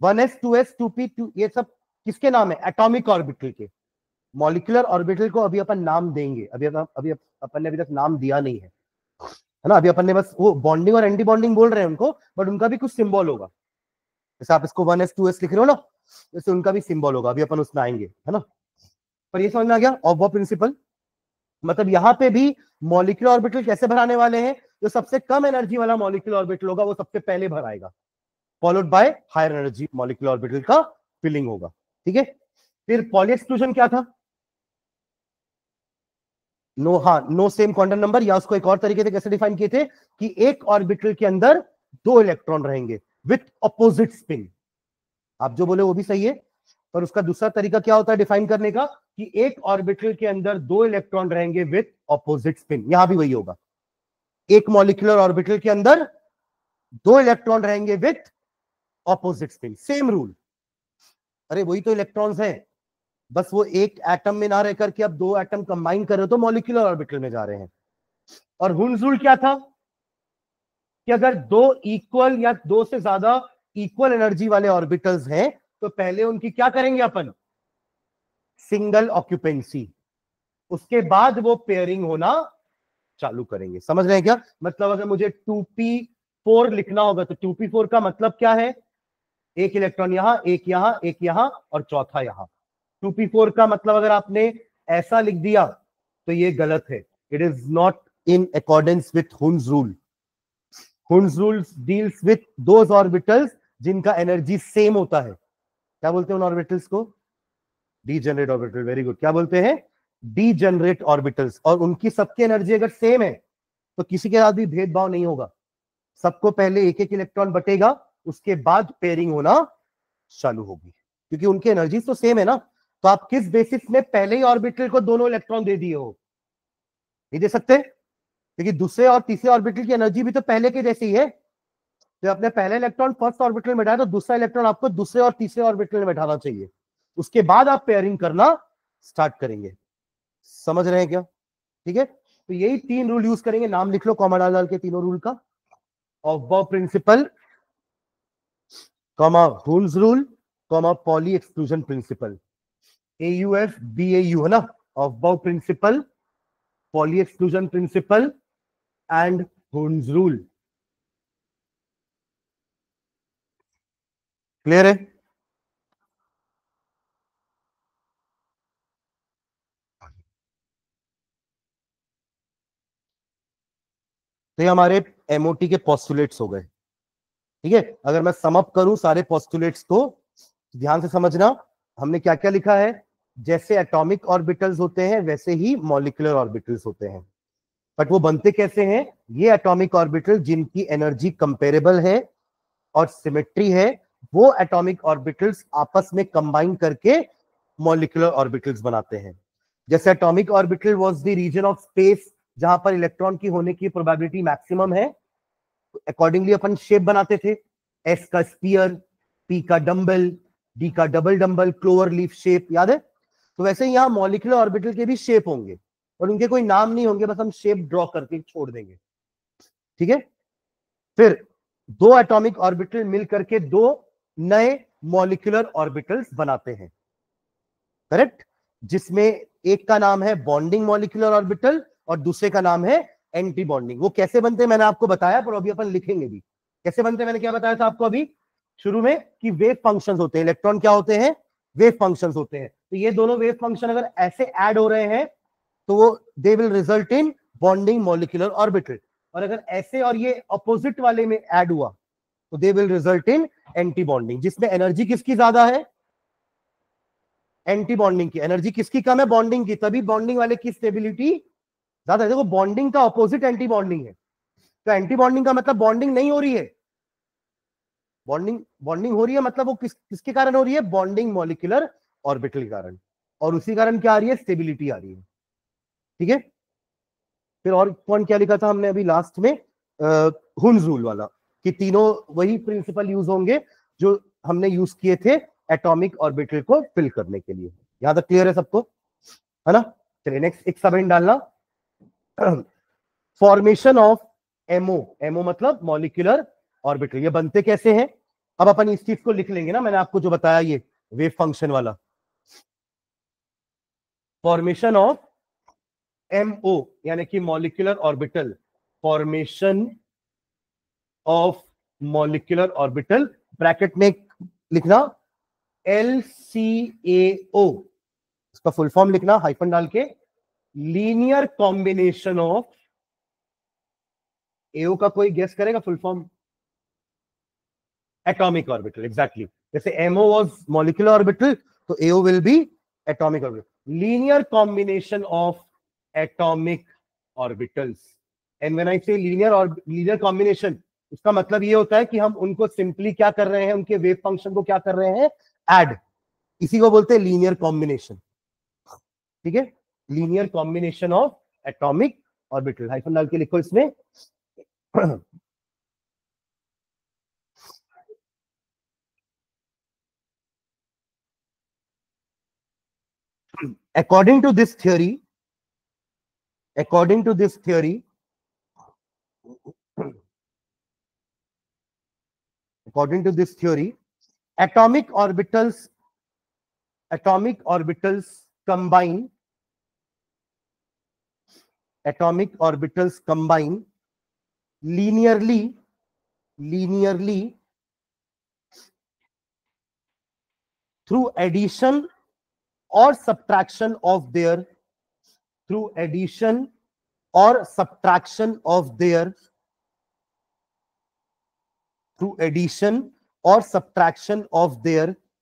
1s 2s 2p 2, ये सब किसके नाम है? एटॉमिक ऑर्बिटल के. मॉलिक्यूलर ऑर्बिटल को अभी अपन नाम देंगे. अभी अपन ने अभी तक नाम दिया नहीं है ना. अभी अपन ने बस वो बॉन्डिंग और एंटी बॉन्डिंग बोल रहे हैं उनको, बट उनका भी कुछ सिंबल होगा. जैसे आप इसको 1s 2s लिख रहे हो ना, जैसे उनका भी सिंबल होगा. अभी अपन उसमें आएंगे, है ना. पर ये समझ में आ गया ऑफबाउ प्रिंसिपल. मतलब यहाँ पे भी मॉलिक्यूलर ऑर्बिटल कैसे भराने वाले हैं? जो सबसे कम एनर्जी वाला मॉलिक्यूलर ऑर्बिटल होगा वो सबसे पहले भराएगा, followed by higher energy molecular orbital का फिलिंग होगा. ठीक है. फिर पॉली एक्सक्लूजन क्या था? नो सेम क्वांटम नंबर, या उसको एक और तरीके से कैसे डिफाइन किए थे कि एक ऑर्बिटल के अंदर दो इलेक्ट्रॉन रहेंगे विथ अपोजिट स्पिन. आप जो बोले वो भी सही है, पर उसका दूसरा तरीका क्या होता है डिफाइन करने का? कि एक ऑर्बिटल के अंदर दो इलेक्ट्रॉन रहेंगे विथ अपोजिट स्पिन. यहां भी वही होगा. एक मॉलिक्यूलर ऑर्बिटल के अंदर दो इलेक्ट्रॉन रहेंगे with opposite spin. Same rule. अरे वही तो इलेक्ट्रॉन्स हैं, बस वो एक एटम में ना रहकर के अब दो एटम कंबाइन कर रहे हो तो मॉलिक्यूलर ऑर्बिटल में जा रहे हैं. और हुन्स रूल क्या था? कि अगर दो इक्वल या दो से ज्यादा इक्वल एनर्जी वाले ऑर्बिटल्स हैं तो पहले उनकी क्या करेंगे अपन? Single occupancy. उसके बाद वो पेयरिंग होना चालू करेंगे. समझ रहे हैं क्या? मतलब अगर मुझे 2p4 लिखना होगा तो 2p4 का मतलब क्या है? एक इलेक्ट्रॉन यहां, एक यहां, एक यहां और चौथा यहां. 2p4 का मतलब अगर आपने ऐसा लिख दिया तो ये गलत है. It is not in accordance with Hund's rule. Hund's rule deals with those orbitals जिनका एनर्जी सेम होता है. क्या बोलते हैं उन ऑर्बिटल्स को? Degenerate orbital. Very good. क्या बोलते हैं? Degenerate orbitals. और उनकी सबकी एनर्जी अगर सेम है तो किसी के साथ भी भेदभाव नहीं होगा. सबको पहले एक एक इलेक्ट्रॉन बटेगा, उसके बाद पेयरिंग होना चालू होगी, क्योंकि उनकी एनर्जी तो सेम है ना. तो आप किस बेसिस में पहले ही ऑर्बिटल को दोनों इलेक्ट्रॉन दे दिए हो? नहीं दे सकते, क्योंकि दूसरे और तीसरे ऑर्बिटल की एनर्जी भी तो पहले के जैसी है। तो अपने पहले इलेक्ट्रॉन फर्स्ट ऑर्बिटल में बैठाया, तो दूसरा इलेक्ट्रॉन आपको दूसरे और तीसरे ऑर्बिटल में बैठाना चाहिए, उसके बाद आप पेयरिंग करना स्टार्ट करेंगे। समझ रहे हैं क्या? ठीक है, तो यही 3 रूल यूज करेंगे, नाम लिख लो कॉमा डाल डाल के तीनों रूल का। ऑफ प्रिंसिपल, कॉमा हुल्स rule, comma Pauli exclusion principle. AUF BAU है ना, Aufbau principle, Pauli exclusion principle and हुल्स रूल। क्लियर है? तो ये हमारे MOT के पोस्टुलेट्स हो गए। ठीक है, अगर मैं सम अप करूं सारे पोस्टुलेट्स को, ध्यान से समझना, हमने क्या क्या लिखा है। जैसे एटॉमिक ऑर्बिटल्स होते हैं वैसे ही मॉलिक्यूलर ऑर्बिटल्स होते हैं, बट वो बनते कैसे हैं? ये एटॉमिक ऑर्बिटल जिनकी एनर्जी कंपेरेबल है और सिमेट्री है, वो एटॉमिक ऑर्बिटल्स आपस में कंबाइन करके मॉलिक्यूलर ऑर्बिटल्स बनाते हैं। जैसे atomic orbital was the region of space जहां पर इलेक्ट्रॉन की होने की प्रोबेबिलिटी मैक्सिमम है, अकॉर्डिंगली अपन शेप बनाते थे, एस का स्पीयर, पी का डंबल, डी का double dumbbell, clover leaf shape, याद है? तो वैसे ही यहाँ मॉलिक्यूलर ऑर्बिटल के भी शेप होंगे और उनके कोई नाम नहीं होंगे, बस हम शेप ड्रॉ करके छोड़ देंगे। ठीक है, फिर 2 एटॉमिक ऑर्बिटल मिल करके 2 नए मॉलिक्यूलर ऑर्बिटल्स बनाते हैं, करेक्ट? जिसमें एक का नाम है बॉन्डिंग मॉलिक्यूलर ऑर्बिटल और दूसरे का नाम है एंटी बॉन्डिंग। वो कैसे बनते हैं मैंने आपको बताया, पर अभी अपन लिखेंगे भी कैसे बनते हैं। मैंने क्या बताया था आपको अभी शुरू में कि वेव फंक्शंस होते हैं, इलेक्ट्रॉन क्या होते हैं? वेव फंक्शंस होते हैं। तो ये दोनों वेव फंक्शन अगर ऐसे ऐड हो रहे हैं तो वो they will result in bonding molecular orbital, और अगर ऐसे और ये अपोजिट वाले में ऐड हुआ तो they will result in anti bonding. जिसमें एनर्जी किसकी ज्यादा है? एंटी बॉन्डिंग की। एनर्जी किसकी कम है? बॉन्डिंग की, तभी बॉन्डिंग वाले की स्टेबिलिटी ज्यादा है। देखो, बॉन्डिंग का ऑपोजिट एंटी बॉन्डिंग है, तो एंटी बॉन्डिंग का मतलब बॉन्डिंग नहीं हो रही है, बॉन्डिंग बॉन्डिंग हो रही है, मतलब वो किसके कारण हो रही है? बॉन्डिंग मॉलिक्यूलर ऑर्बिटल के कारण, और उसी कारण क्या आ रही है? स्टेबिलिटी आ रही है। ठीक है, फिर और कौन क्या लिखा था हमने अभी लास्ट में? हुन्स रूल वाला, कि तीनों वही प्रिंसिपल यूज होंगे जो हमने यूज किए थे एटॉमिक ऑर्बिटल को फिल करने के लिए। यहां तक क्लियर है सबको? है ना? चलिए नेक्स्ट एक सब डालना। फॉर्मेशन ऑफ एमओ, एमओ मतलब मॉलिक्यूलर ऑर्बिटल, ये बनते कैसे हैं? अब अपन इस चीज को लिख लेंगे ना, मैंने आपको जो बताया ये वेव फंक्शन वाला। फॉर्मेशन ऑफ एमओ यानी कि molecular orbital, formation of molecular orbital, bracket में लिखना LCAO, इसका फुल फॉर्म लिखना हाइफन डाल के, लीनियर कॉम्बिनेशन ऑफ, एओ का कोई गेस करेगा full form? Atomic orbital, exactly. जैसे एमओ वाज मॉलिक्यूलर ऑर्बिटल, तो AO will be atomic orbital, linear combination of atomic orbitals. And when I से लीनियर कॉम्बिनेशन, उसका मतलब ये होता है कि हम उनको सिंपली क्या कर रहे हैं, उनके वेव फंक्शन को क्या कर रहे हैं? ऐड। इसी को बोलते हैं लीनियर कॉम्बिनेशन। ठीक है, linear combination of atomic orbital, hyphen डाल के लिखो इसमें। according to this theory according to this theory according to this theory, atomic orbitals combine linearly through addition or subtraction of their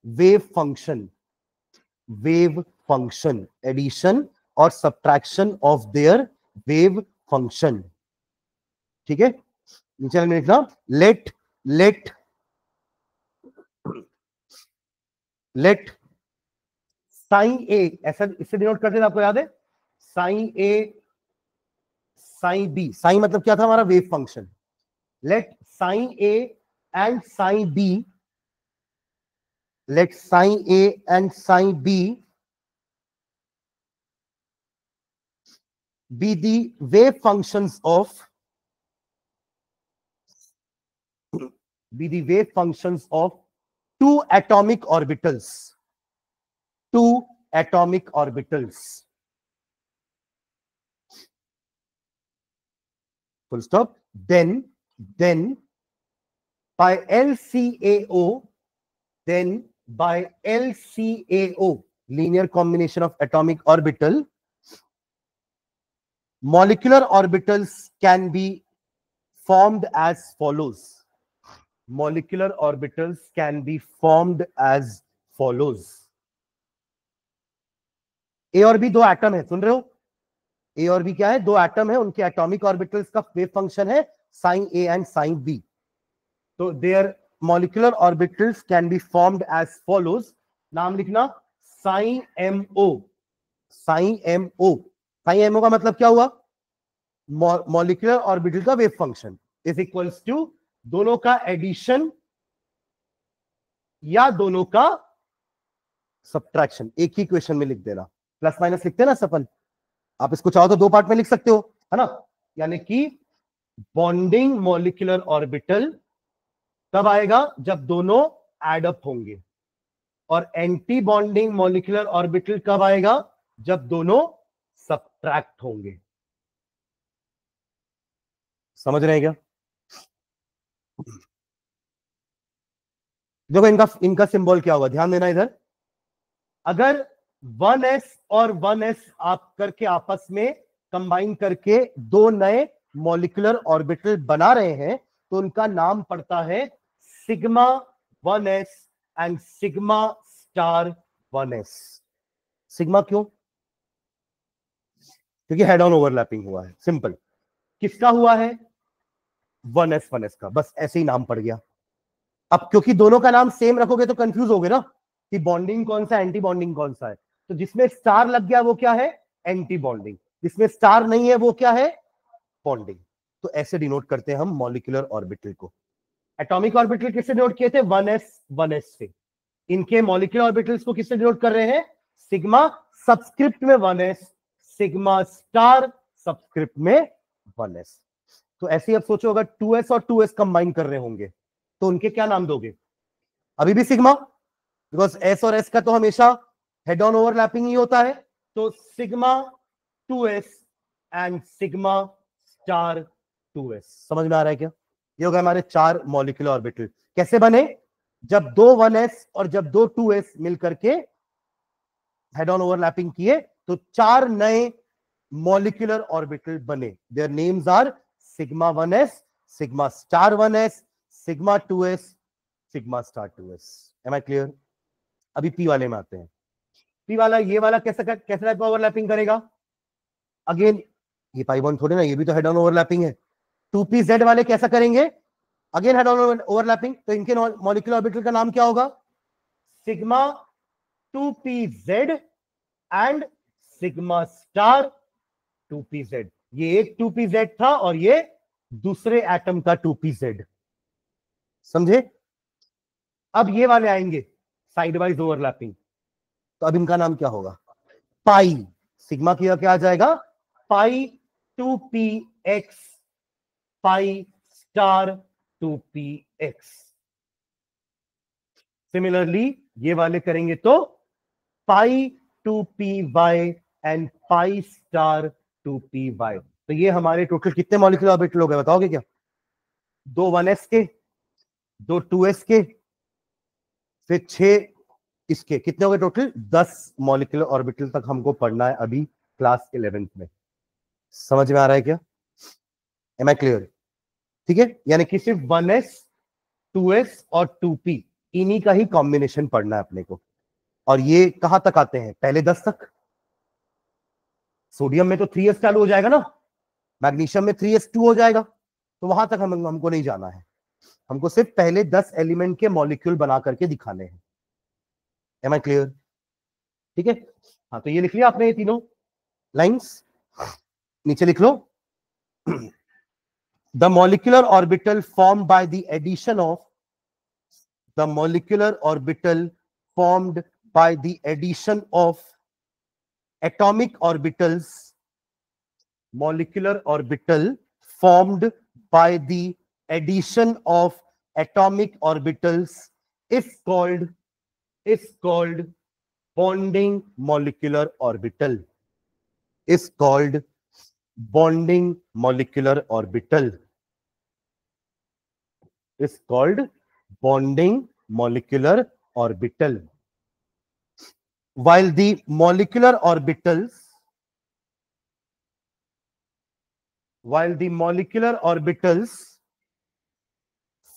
wave function, addition or subtraction of their wave function। ठीक है, नीचे में लिखना let साइन ए ऐसा इससे डिनोट करते थे, आपको याद है, psi A psi B. Psi मतलब क्या था हमारा, wave function. Let psi A and psi B, let psi A and psi B be the wave functions of two atomic orbitals, full stop. Then by LCAO, linear combination of atomic orbital, molecular orbitals can be formed as follows. Molecular orbitals can be formed as follows. ए और बी दो एटम है, सुन रहे हो, ए और बी क्या है, दो एटम है, उनके एटॉमिक ऑर्बिटल्स का वेव फंक्शन है psi A and psi B. तो there molecular orbitals can be formed as follows. नाम लिखना, psi MO. Psi MO, psi MO का मतलब क्या हुआ, मॉलिक्यूलर ऑर्बिटल का wave function is equals to दोनों का एडिशन या दोनों का सब्ट्रैक्शन। एक ही इक्वेशन में लिख देना, प्लस माइनस लिखते हैं ना सफल, आप इसको चाहो तो दो पार्ट में लिख सकते हो, है ना। यानी कि बॉन्डिंग मॉलिक्यूलर ऑर्बिटल तब आएगा जब दोनों एड अप होंगे, और एंटी बॉन्डिंग मॉलिक्यूलर ऑर्बिटल कब आएगा, जब दोनों सब्ट्रैक्ट होंगे। समझ रहे हैं क्या? देखो इनका सिंबल क्या होगा, ध्यान देना इधर। अगर 1s और 1s आप करके आपस में कंबाइन करके दो नए मॉलिक्यूलर ऑर्बिटल बना रहे हैं, तो उनका नाम पड़ता है sigma 1s and sigma star 1s। Sigma क्यों? क्योंकि हेड ऑन ओवरलैपिंग हुआ है, सिंपल। किसका हुआ है? 1s 1s का, बस ऐसे ही नाम पड़ गया। अब क्योंकि दोनों का नाम सेम रखोगे तो कंफ्यूज होगे ना कि बॉन्डिंग कौन सा, एंटी बॉन्डिंग कौन सा है। तो जिसमें स्टार लग गया वो क्या है, एंटी बॉन्डिंग। जिसमें स्टार नहीं है वो क्या है, बॉन्डिंग। तो ऐसे डिनोट करते हैं हम मॉलिक्यूलर ऑर्बिटल को। एटॉमिक ऑर्बिटल किससे डिनोट किए थे, 1s 1s से। इनके मॉलिक्यूलर ऑर्बिटल्स को किससे डिनोट कर रहे हैं, सिग्मा सबस्क्रिप्ट में 1s, सिग्मा स्टार सबस्क्रिप्ट में 1s। तो ऐसे ही अब सोचो, अगर 2s और 2s कंबाइन कर रहे होंगे तो उनके क्या नाम दोगे? अभी भी सिग्मा, बिकॉज s और s का तो हमेशा हेड ऑन ओवरलैपिंग ही होता है। तो sigma 2s and sigma star 2s। समझ में आ रहा है क्या? ये हो गए हमारे चार मॉलिक्यूलर ऑर्बिटल। कैसे बने? जब दो 1s और जब दो 2s मिलकर के हेड ऑन ओवरलैपिंग किए तो चार नए मॉलिक्यूलर ऑर्बिटल बने। Their names are sigma 1s, sigma star 1s, sigma 2s, sigma star 2s। Am I clear? अभी पी वाले में आते हैं। पी वाला, ये वाला कैसे टाइप का ओवरलैपिंग करेगा? अगेन ये पाई बॉन्ड थोड़े ना, ये भी तो हेड ऑन ओवरलैपिंग है। 2pz वाले कैसा करेंगे? Again head on overlapping. तो इनके मॉलिक्यूलर ऑर्बिटल का नाम क्या होगा? Sigma 2pz and sigma star 2pz। ये एक 2pz था और ये दूसरे एटम का 2pz। समझे? अब ये वाले आएंगे साइड वाइज ओवरलैपिंग, तो अब इनका नाम क्या होगा? पाई। सिग्मा की क्या आ जाएगा? पाई 2px, पाई स्टार 2px। सिमिलरली ये वाले करेंगे तो पाई 2py and pi star 2py। तो ये हमारे टोटल कितने मॉलिक्यूलर ऑर्बिटल हो गए, बताओगे क्या? दो 1s के, दो 2s के, फिर 6 इसके, कितने हो गए टोटल? 10 मॉलिक्यूलर ऑर्बिटल तक हमको पढ़ना है अभी क्लास 11th में। समझ में आ रहा है क्या? Am I clear? ठीक है, यानी कि सिर्फ 1s 2s और 2p इन्हीं का ही कॉम्बिनेशन पढ़ना है अपने को। और ये कहां तक आते हैं? पहले 10 तक। सोडियम में तो 3s चालू हो जाएगा ना, मैग्नीशियम में 3s2 हो जाएगा, तो वहां तक हमको नहीं जाना है। हमको सिर्फ पहले 10 एलिमेंट के मॉलिक्यूल बना करके दिखाने हैं। Am I clear? ठीक है, हाँ तो ये लिख लिया आपने ये तीनों लाइंस, नीचे लिख लो the molecular orbital formed by the addition of the molecular orbital formed by the addition of atomic orbitals, molecular orbital formed by the addition of atomic orbitals is called bonding molecular orbital, is called bonding molecular orbital, is called bonding molecular orbital. While the molecular orbitals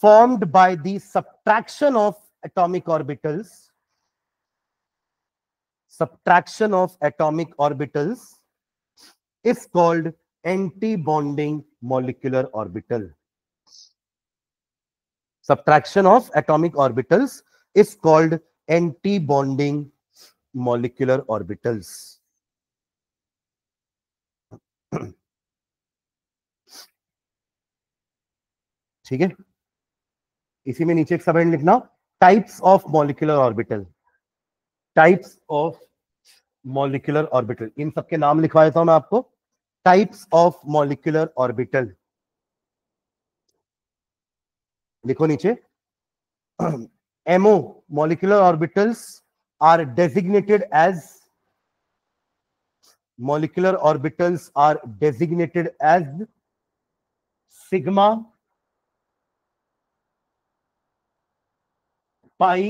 formed by the subtraction of atomic orbitals is called anti-bonding molecular orbital. Subtraction of atomic orbitals is called anti-bonding molecular orbitals. ठीक है, इसी में नीचे एक सब हेडिंग लिखना, types of molecular orbital, types of molecular orbital, इन सबके नाम लिखवा देता हूं मैं आपको, टाइप्स ऑफ मॉलिक्यूलर ऑर्बिटल लिखो नीचे। MO molecular orbitals are designated as sigma, पाई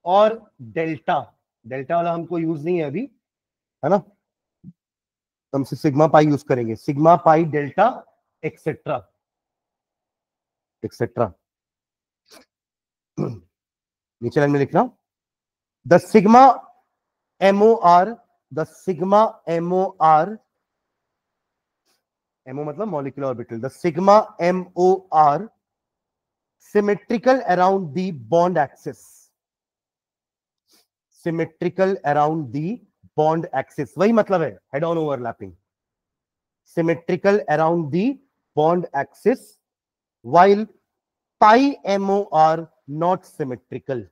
और डेल्टा। डेल्टा वाला हमको यूज नहीं है अभी, है ना, हम सिर्फ सिग्मा पाई यूज करेंगे, sigma pi delta etcetera etcetera. नीचे लाइन में लिखना, the sigma MOR, the sigma MOR, MO मतलब molecular orbital, the sigma MOR symmetrical around the bond axis, symmetrical around the bond axis, वही मतलब है head on overlapping, symmetrical around the bond axis, while pi MOR not symmetrical,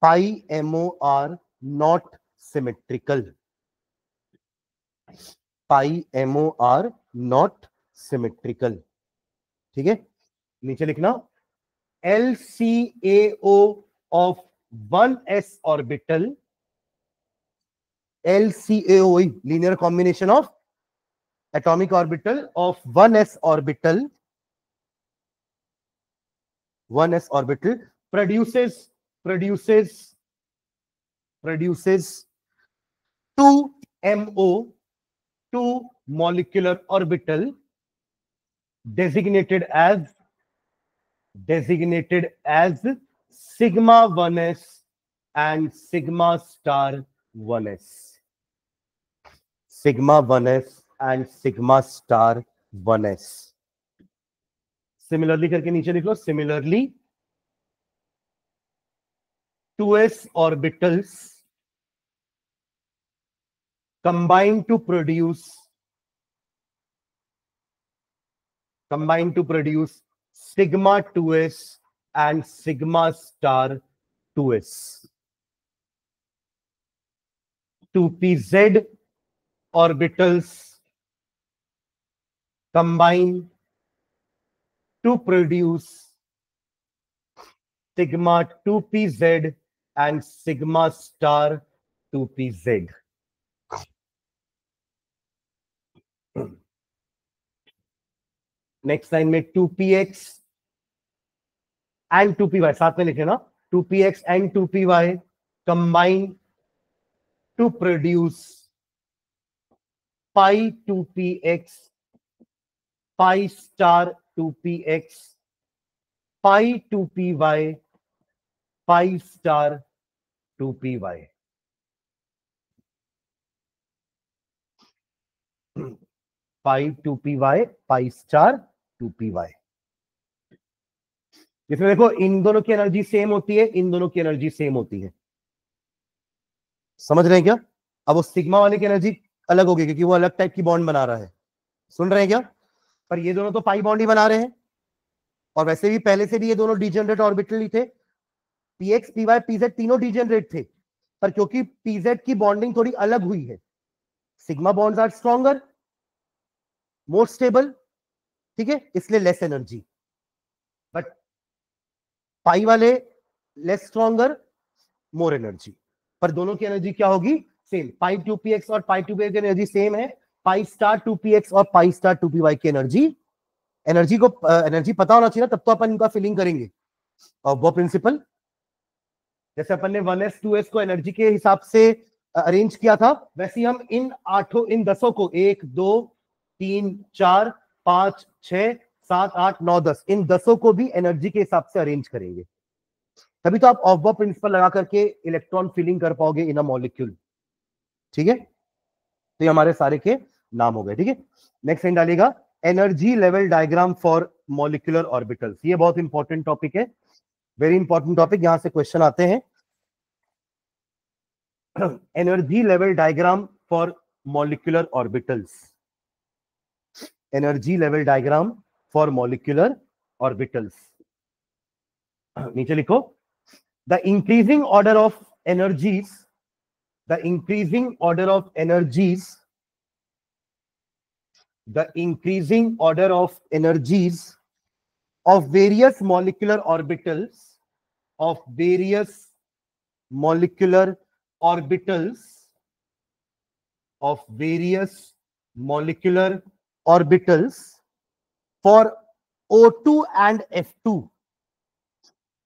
pi MOR not symmetrical, pi MOR not symmetrical। ठीक है, नीचे लिखना, LCAO of 1s orbital, LCAO linear combination of atomic orbital of 1s orbital, 1s orbital produces 2 MO, 2 molecular orbital designated as sigma 1s and sigma star 1s, sigma 1s and sigma star 1s। Similarly करके नीचे लिख लो, similarly 2s orbitals combine to produce sigma 2s and sigma star 2s। 2pz orbitals combine to produce sigma 2pz and sigma star 2pz। Next line में 2px एंड 2py साथ में लिखे ना, 2px and 2py combine to produce pi 2px, pi star 2px, pi 2py, pi star 2py। pi 2py, pi star 2py। इसमें देखो इन दोनों की एनर्जी सेम होती है, इन दोनों की एनर्जी सेम होती है, समझ रहे हैं क्या? अब वो सिग्मा वाले की एनर्जी अलग होगी क्योंकि वो अलग टाइप की बॉन्ड बना रहा है। सुन रहे हैं क्या? पर ये दोनों तो पाई बॉन्ड ही बना रहे हैं, और वैसे भी पहले से भी ये दोनों डिजेनरेट ऑर्बिटल ही थे। पीएक्स पीवाई पीजेड तीनों डिजेनरेट थे, पर क्योंकि पीजेड की बॉन्डिंग थोड़ी अलग हुई है, sigma bonds are stronger, more stable, ठीक है, इसलिए लेस एनर्जी। बट पाई वाले लेस स्ट्रॉन्गर, मोर एनर्जी। पर दोनों की एनर्जी क्या होगी? सेम। पाई 2px और पाई 2py की एनर्जी सेम है। पाई स्टार 2px और पाई स्टार 2py की एनर्जी, एनर्जी को एनर्जी पता होना चाहिए ना, तब तो अपन इनका फिलिंग करेंगे। और वो प्रिंसिपल जैसे अपन ने 1s 2s को एनर्जी के हिसाब से अरेंज किया था, वैसे ही हम इन 10 को 1 2 3 4 5 6 7 8 9 10 इन 10 को भी एनर्जी के हिसाब से अरेंज करेंगे, तभी तो आप ऑफ प्रिंसिपल लगा करके इलेक्ट्रॉन फिलिंग कर पाओगे इन अ मॉलिक्यूल। ठीक है, तो ये हमारे सारे के नाम हो गए। ठीक है, नेक्स्ट लाइन डालिएगा, energy level diagram for molecular orbitals. ये बहुत इंपॉर्टेंट टॉपिक है, वेरी इंपॉर्टेंट टॉपिक, यहां से क्वेश्चन आते हैं। Energy level diagram for molecular orbitals, energy level diagram for molecular orbitals. नीचे लिखो, the increasing order of energies, the increasing order of energies, the increasing order of energies of various molecular orbitals, of various molecular orbitals, of various molecular orbitals for O2 and F2,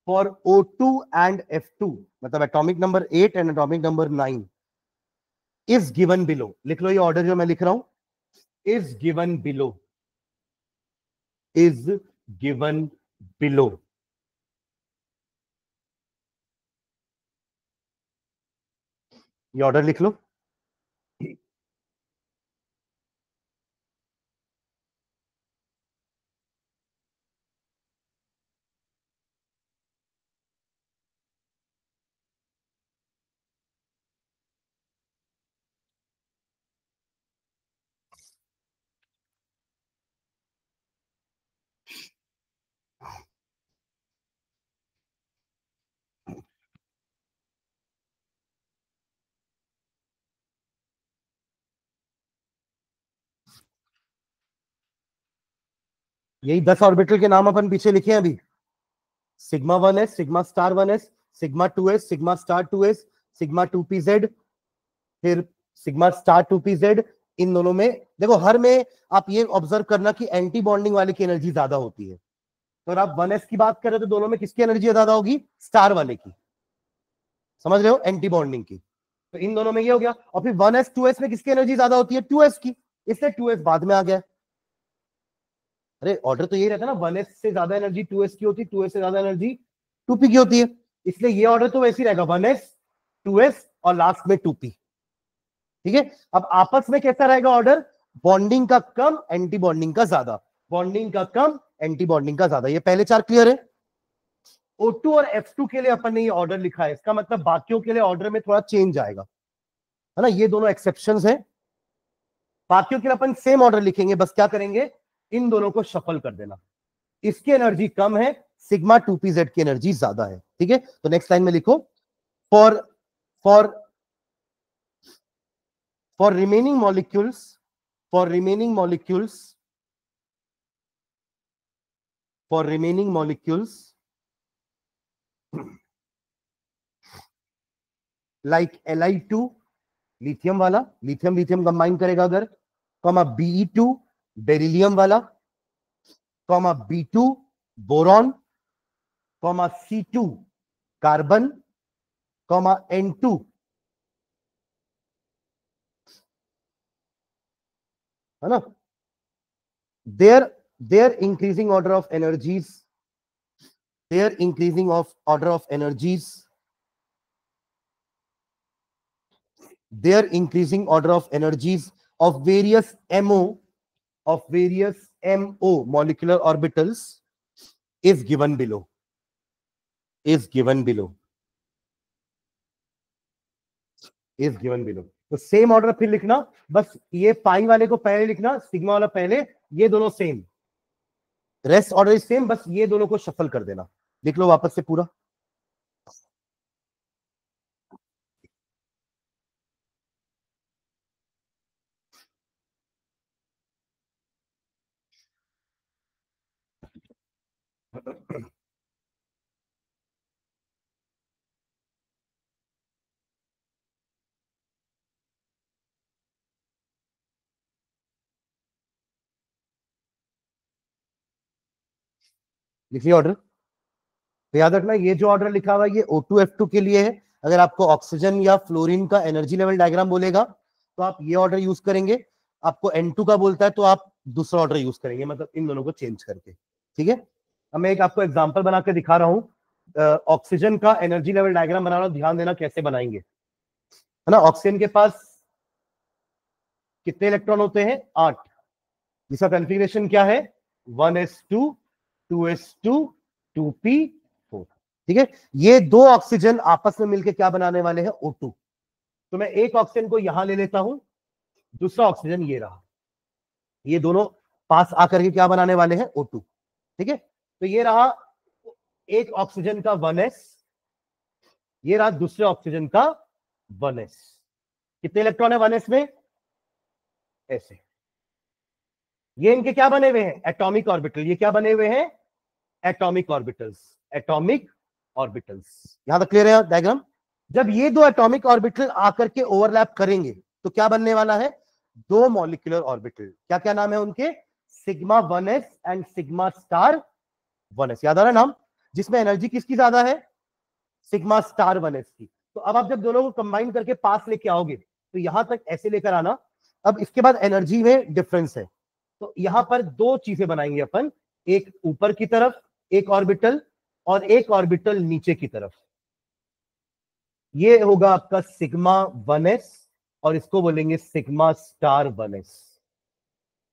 for O2 and F2, मतलब atomic number 8 and atomic number 9 is given below। लिख लो ये ऑर्डर जो मैं लिख रहा हूं, is given below, is given below। ये ऑर्डर लिख लो। यही 10 ऑर्बिटल के नाम अपन पीछे लिखे हैं अभी, sigma 1s, sigma star 1s, sigma 2s, sigma star 2s, sigma 2pz, फिर सिग्मा स्टार 2pz। इन दोनों में देखो, हर में आप ये ऑब्जर्व करना कि एंटी बॉन्डिंग वाले की एनर्जी ज्यादा होती है। तो अगर आप 1s की बात कर रहे हो तो दोनों में किसकी एनर्जी ज्यादा होगी? स्टार वाले की। समझ रहे हो? एंटी बॉन्डिंग की। तो इन दोनों में ये हो गया। और फिर 1s 2s में किसकी एनर्जी ज्यादा होती है? 2s की, इसलिए 2s बाद में आ गया। अरे ऑर्डर तो यही रहता है ना, 1s से ज्यादा एनर्जी 2s की होती है, 2s से ज्यादा एनर्जी 2p की होती है, इसलिए ये ऑर्डर तो वैसे ही रहेगा, 1s 2s और लास्ट में 2p। ठीक है, अब आपस में कैसा रहेगा ऑर्डर? बॉन्डिंग का कम, एंटी बॉन्डिंग का ज्यादा, बॉन्डिंग का कम, एंटी बॉन्डिंग का ज्यादा। ये पहले 4 क्लियर है। O2 और F2 के लिए अपन ने ये ऑर्डर लिखा है, इसका मतलब बाकियों के लिए ऑर्डर में थोड़ा चेंज आएगा, है ना, ये दोनों एक्सेप्शंस हैं। बाकियों के लिए अपन सेम ऑर्डर लिखेंगे, बस क्या करेंगे, इन दोनों को शफल कर देना। इसकी एनर्जी कम है, सिग्मा 2pz की एनर्जी ज्यादा है। ठीक है, तो नेक्स्ट लाइन में लिखो, for for for remaining molecules, for remaining molecules, for remaining molecules like Li2, lithium वाला, लिथियम लिथियम कंबाइन करेगा अगर, कॉमा Be2 बेरिलियम वाला, comma B2 boron, comma C2 carbon, comma N2 है ना, their increasing order of energies, their increasing of order of energies, their increasing order of energies of various MO, of various MO molecular orbitals is given below, is given below, is given below. तो सेम ऑर्डर फिर लिखना, बस ये पाई वाले को पहले लिखना, सिग्मा वाला पहले, ये दोनों same, rest order is same, बस ये दोनों को शफल कर देना। लिख लो वापस से पूरा। लिखिए ऑर्डर। तो याद रखना ये जो ऑर्डर लिखा हुआ है ये O2F2 के लिए है। अगर आपको ऑक्सीजन या फ्लोरीन का एनर्जी लेवल डायग्राम बोलेगा तो आप ये ऑर्डर यूज करेंगे, आपको N2 का बोलता है तो आप दूसरा ऑर्डर यूज करेंगे, मतलब इन दोनों को चेंज करके। ठीक है, अब मैं एक आपको एग्जांपल बना के दिखा रहा हूं। ऑक्सीजन का एनर्जी लेवल डायग्राम बना रहा हूं, ध्यान देना कैसे बनाएंगे, है ना। ऑक्सीजन के पास कितने इलेक्ट्रॉन होते हैं? 8। इसका कॉन्फ़िगरेशन क्या है? 1s2 2s2 2p4। ठीक है, ये दो ऑक्सीजन आपस में मिलकर क्या बनाने वाले हैं? O2। तो मैं एक ऑक्सीजन को यहां ले लेता हूं, दूसरा ऑक्सीजन ये रहा, ये दोनों पास आकर के क्या बनाने वाले हैं? O2। ठीक है, तो ये रहा एक ऑक्सीजन का 1s, ये रहा दूसरे ऑक्सीजन का 1s। कितने इलेक्ट्रॉन है 1s में? ऐसे। ये इनके क्या बने हुए हैं? Atomic orbital. ये क्या बने हुए हैं? Atomic orbitals. Atomic orbitals. यहां तक क्लियर है डायग्राम? जब ये दो एटॉमिक ऑर्बिटल आकर के ओवरलैप करेंगे तो क्या बनने वाला है? दो मॉलिक्यूलर ऑर्बिटल। क्या क्या नाम है उनके? Sigma 1s and sigma star 1s। याद आ रहा है नाम? जिसमें एनर्जी किसकी ज्यादा है? सिग्मा स्टार 1s की। तो अब आप जब दोनों को कंबाइन करके पास लेके आओगे तो यहां तक ऐसे लेकर आना। अब इसके बाद एनर्जी में डिफरेंस है, तो यहां पर दो चीजें बनाएंगे अपन, एक ऊपर की तरफ एक ऑर्बिटल और एक ऑर्बिटल नीचे की तरफ। ये होगा आपका सिग्मा 1s और इसको बोलेंगे सिग्मा स्टार 1s।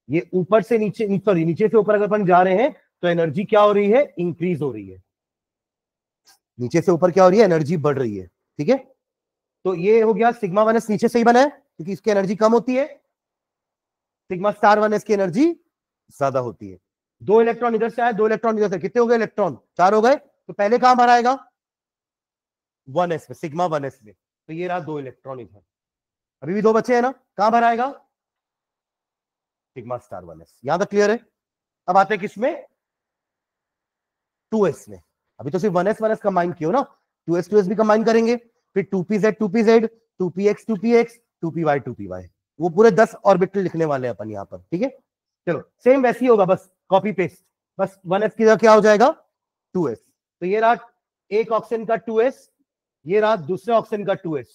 ये ऊपर से नीचे, सॉरी नीचे से ऊपर अगर अपन जा रहे हैं तो एनर्जी क्या हो रही है? इंक्रीज हो रही है। नीचे से ऊपर क्या हो रही है? एनर्जी बढ़ रही है। ठीक है, तो ये हो गया सिग्मा 1s नीचे से ही बना है क्योंकि इसकी एनर्जी कम होती है, सिग्मा स्टार 1s की एनर्जी ज्यादा होती है। दो इलेक्ट्रॉन इधर से आए, दो इलेक्ट्रॉन इधर से, कितने हो गए इलेक्ट्रॉन? 4 हो गए। तो पहले कहां भरा आएगा? 1s में, सिग्मा 1s में। तो ये रहा दो इलेक्ट्रॉन इधर, अभी भी दो बचे हैं ना, कहां भरा आएगा? Sigma star 1s। यहां तक क्लियर है? अब आते हैं किसमें? 2s में। अभी तो सिर्फ 1s 1s कंबाइन किया ना, 2s 2s भी कंबाइन करेंगे, फिर 2pz 2pz 2px 2px 2py 2py, वो पूरे 10 ऑर्बिटल लिखने वाले हैं अपन यहां पर। ठीक है, चलो सेम वैसे ही होगा, बस कॉपी पेस्ट। बस 1s की जगह क्या हो जाएगा? 2s। तो ये रहा एक ऑक्सीजन का 2s, ये रहा दूसरे ऑक्सीजन का 2s।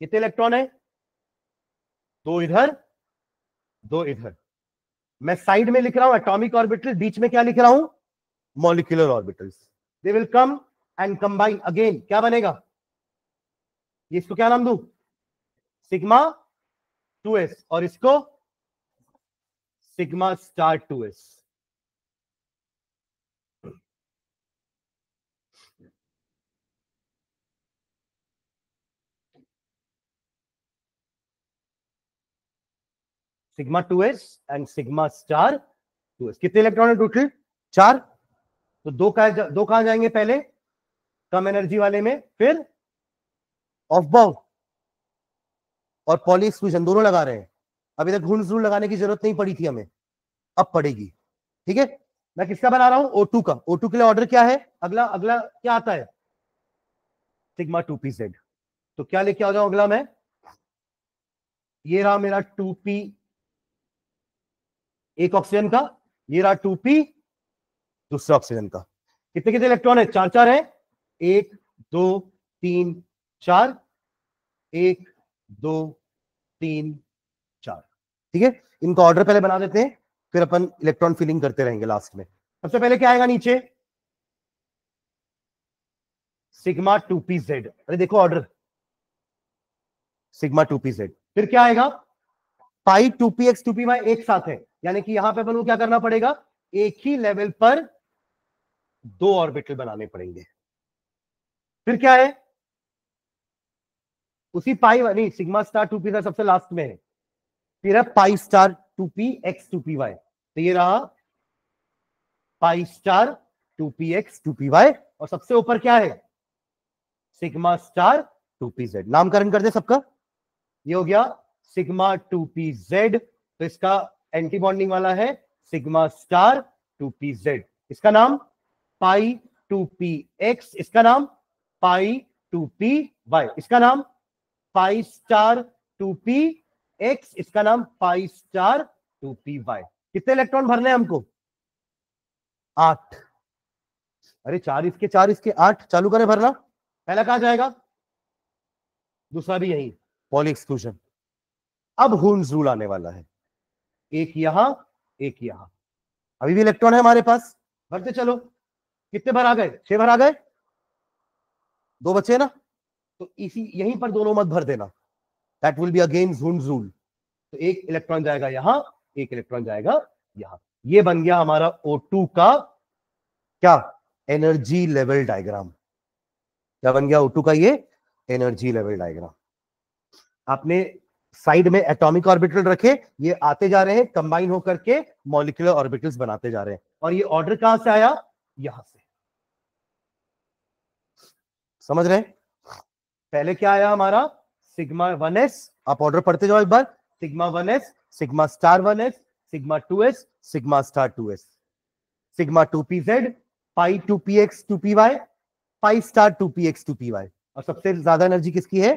कितने इलेक्ट्रॉन है? दो इधर दो इधर। मैं साइड में लिख रहा हूं एटॉमिक ऑर्बिटल, बीच में क्या लिख रहा हूं? Molecular orbitals. They will come and combine again. क्या बनेगा? ये इसको क्या नाम दूं? सिग्मा 2s और इसको sigma star 2s। Sigma 2s and sigma star 2s। कितने इलेक्ट्रॉन है टोटल? 4। तो दो कहां जाएंगे? पहले कम एनर्जी वाले में, फिर ऑफ बाउ और पॉली एक्सक्लूजन दोनों लगा रहे हैं। अभी तक घूर्ण जरूर लगाने की जरूरत नहीं पड़ी थी हमें, अब पड़ेगी। ठीक है, मैं किसका बना रहा हूं? O2 का। O2 के लिए ऑर्डर क्या है? अगला अगला क्या आता है? Sigma 2pz। तो क्या लेके आ जाऊं अगला मैं? ये रहा मेरा 2p, एक ऑक्सीजन का, ये रहा 2p दूसरा ऑक्सीजन का। कितने कितने इलेक्ट्रॉन है? 4 4 है। 1 2 3 4, 1 2 3 4। ठीक है, इनका ऑर्डर पहले बना देते हैं, फिर अपन इलेक्ट्रॉन फिलिंग करते रहेंगे लास्ट में। सबसे पहले क्या आएगा नीचे? Sigma 2pz। अरे देखो ऑर्डर, सिग्मा 2pz। फिर क्या आएगा? पाई 2px 2py एक साथ है, यानी कि यहां पे अपन को क्या करना पड़ेगा? एक ही लेवल पर दो ऑर्बिटल बनाने पड़ेंगे। फिर क्या है? उसी पाई नहीं, सिग्मा स्टार 2p सबसे लास्ट में है, फिर है pi star 2p x 2py, तो ये रहा पाई स्टार 2px 2py, और सबसे ऊपर क्या है, सिग्मा स्टार 2pz। नामकरण कर दे सबका, ये हो गया सिग्मा 2pz, तो इसका एंटी बॉन्डिंग वाला है सिग्मा स्टार 2pz, इसका नाम पाई 2px, इसका नाम पाई 2py, इसका नाम पाई स्टार 2px, इसका नाम पाई स्टार 2py। कितने इलेक्ट्रॉन भरने हैं हमको, 8। अरे 4 इसके 4 इसके 8, चालू करें भरना। पहला कहां जाएगा, दूसरा भी यही, पॉली एक्सक्लूजन। अब हुन्स रूल आने वाला है, एक यहां एक यहां, अभी भी इलेक्ट्रॉन है हमारे पास, भरते चलो। कितने भर आ गए, 6 भर आ गए, 2 बचे ना, तो इसी यहीं पर दोनों मत भर देना, that will be again Hund's rule. तो एक इलेक्ट्रॉन जाएगा यहां, एक इलेक्ट्रॉन जाएगा यहां, ये बन गया हमारा O2 का क्या, एनर्जी लेवल डायग्राम। क्या बन गया O2 का ये एनर्जी लेवल डायग्राम। आपने साइड में एटॉमिक ऑर्बिटल रखे, ये आते जा रहे हैं, कंबाइन होकर के मॉलिक्यूलर ऑर्बिटल्स बनाते जा रहे हैं, और ये ऑर्डर कहां से आया, यहां से, समझ रहे हैं। पहले क्या आया हमारा, सिग्मा 1s, आप ऑर्डर पढ़ते जाओ एक बार, sigma 1s, sigma star 1s, sigma 2s, sigma star 2s, sigma 2pz, pi 2px 2py, pi star 2px 2py, और सबसे ज्यादा एनर्जी किसकी है,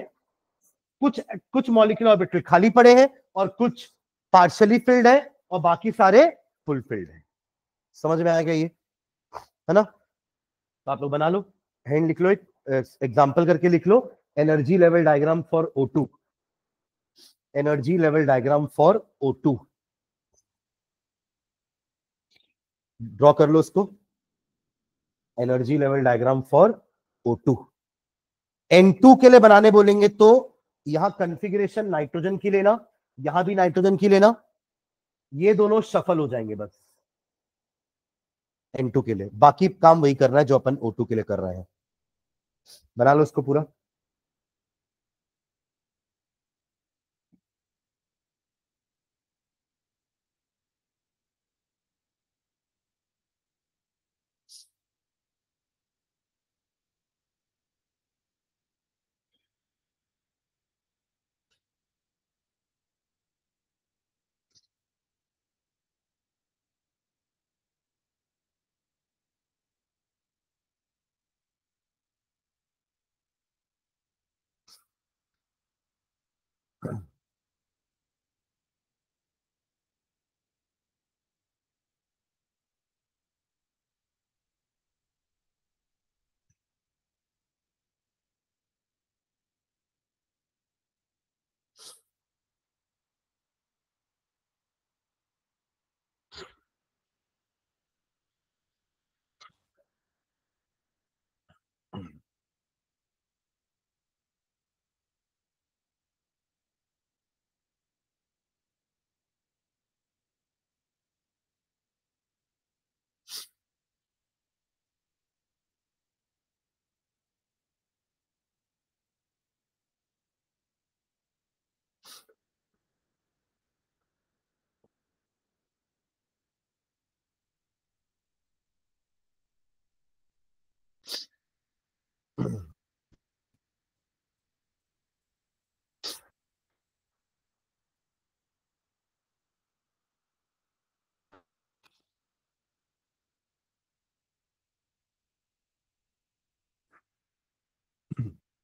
कुछ कुछ मॉलिक्यूलर ऑर्बिटल खाली पड़े हैं और कुछ पार्शियली फिल्ड है और बाकी सारे फुल फिल्ड है। समझ में आएगा ये, है ना। तो आप लोग बना लो, हैंड लिख लो, एक एग्जांपल करके लिख लो, energy level diagram for O2, energy level diagram for O2, draw कर लो उसको, energy level diagram for O2। N2 के लिए बनाने बोलेंगे तो यहां कॉन्फ़िगरेशन नाइट्रोजन की लेना, यहां भी नाइट्रोजन की लेना, ये दोनों शफल हो जाएंगे बस N2 के लिए, बाकी काम वही करना है जो अपन O2 के लिए कर रहे हैं। बना लो इसको पूरा।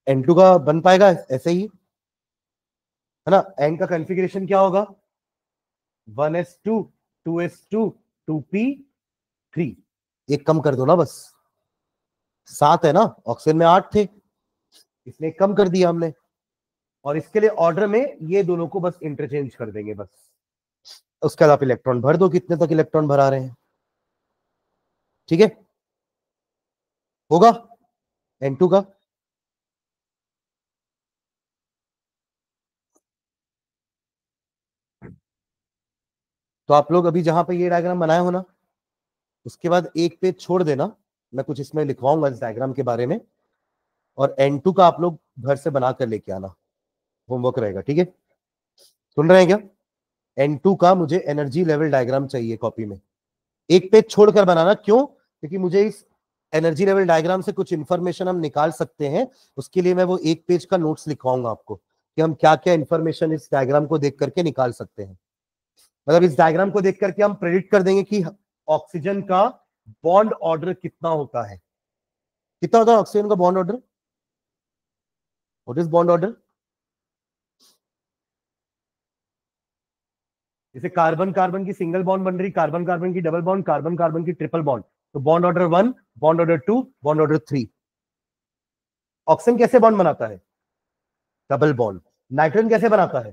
N2 का बन पाएगा ऐसे ही, है ना। N का कॉन्फ़िगरेशन क्या होगा, 1s2 2s2 2p3, एक कम कर दो ना बस, 7 है ना, ऑक्सीजन में 8 थे, इसलिए कम कर दिया हमने, और इसके लिए ऑर्डर में ये दोनों को बस इंटरचेंज कर देंगे बस। उसके बाद आप इलेक्ट्रॉन भर दो, कितने तक इलेक्ट्रॉन भरा रहे हैं, ठीक है, होगा N2 का। तो आप लोग अभी जहां पे ये डायग्राम बनाए हो ना, उसके बाद एक पेज छोड़ देना, मैं कुछ इसमें लिखवाऊंगा इस डायग्राम के बारे में, और N2 का आप लोग घर से बना कर लेके आना। होमवर्क रहेगा, ठीक है? सुन रहे हैं क्या? N2 का मुझे एनर्जी लेवल डायग्राम चाहिए कॉपी में, एक पेज छोड़कर बनाना। क्यों? क्योंकि मुझे इस एनर्जी लेवल डायग्राम से कुछ इंफॉर्मेशन हम निकाल सकते हैं, उसके लिए मैं वो एक पेज का नोट्स लिखवाऊंगा आपको कि हम क्या क्या इंफॉर्मेशन इस डायग्राम को देख करके निकाल सकते हैं। मतलब इस डायग्राम को देख करके हम प्रेडिक्ट कर देंगे कि ऑक्सीजन का बॉन्ड ऑर्डर कितना होता है। कितना होता है ऑक्सीजन का bond order? What is bond order? जैसे कार्बन कार्बन की सिंगल बॉन्ड बन रही, कार्बन कार्बन की डबल बॉन्ड, कार्बन कार्बन की ट्रिपल बॉन्ड, तो bond order 1, bond order 2, bond order 3। Oxygen कैसे बॉन्ड बनाता है? Double bond. नाइट्रोजन कैसे बनाता है?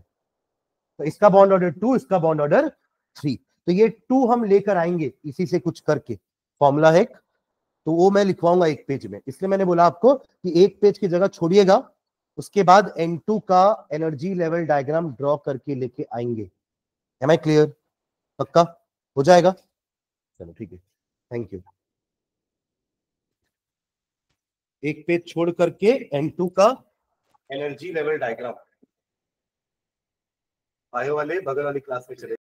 तो इसका बॉन्ड ऑर्डर 2, इसका बॉन्ड ऑर्डर 3। तो ये 2 हम लेकर आएंगे इसी से कुछ करके, फॉर्मूला है, तो वो मैं लिखवाऊंगा एक पेज में। इसलिए मैंने बोला आपको कि एक पेज की जगह छोड़िएगा, उसके बाद N2 का एनर्जी लेवल डायग्राम ड्रॉ करके लेके आएंगे। Am I clear? पक्का हो जाएगा? चलो ठीक है, थैंक यू। एक पेज छोड़ करके N2 का एनर्जी लेवल डायग्राम, आए वाले बगल वाली क्लास में चले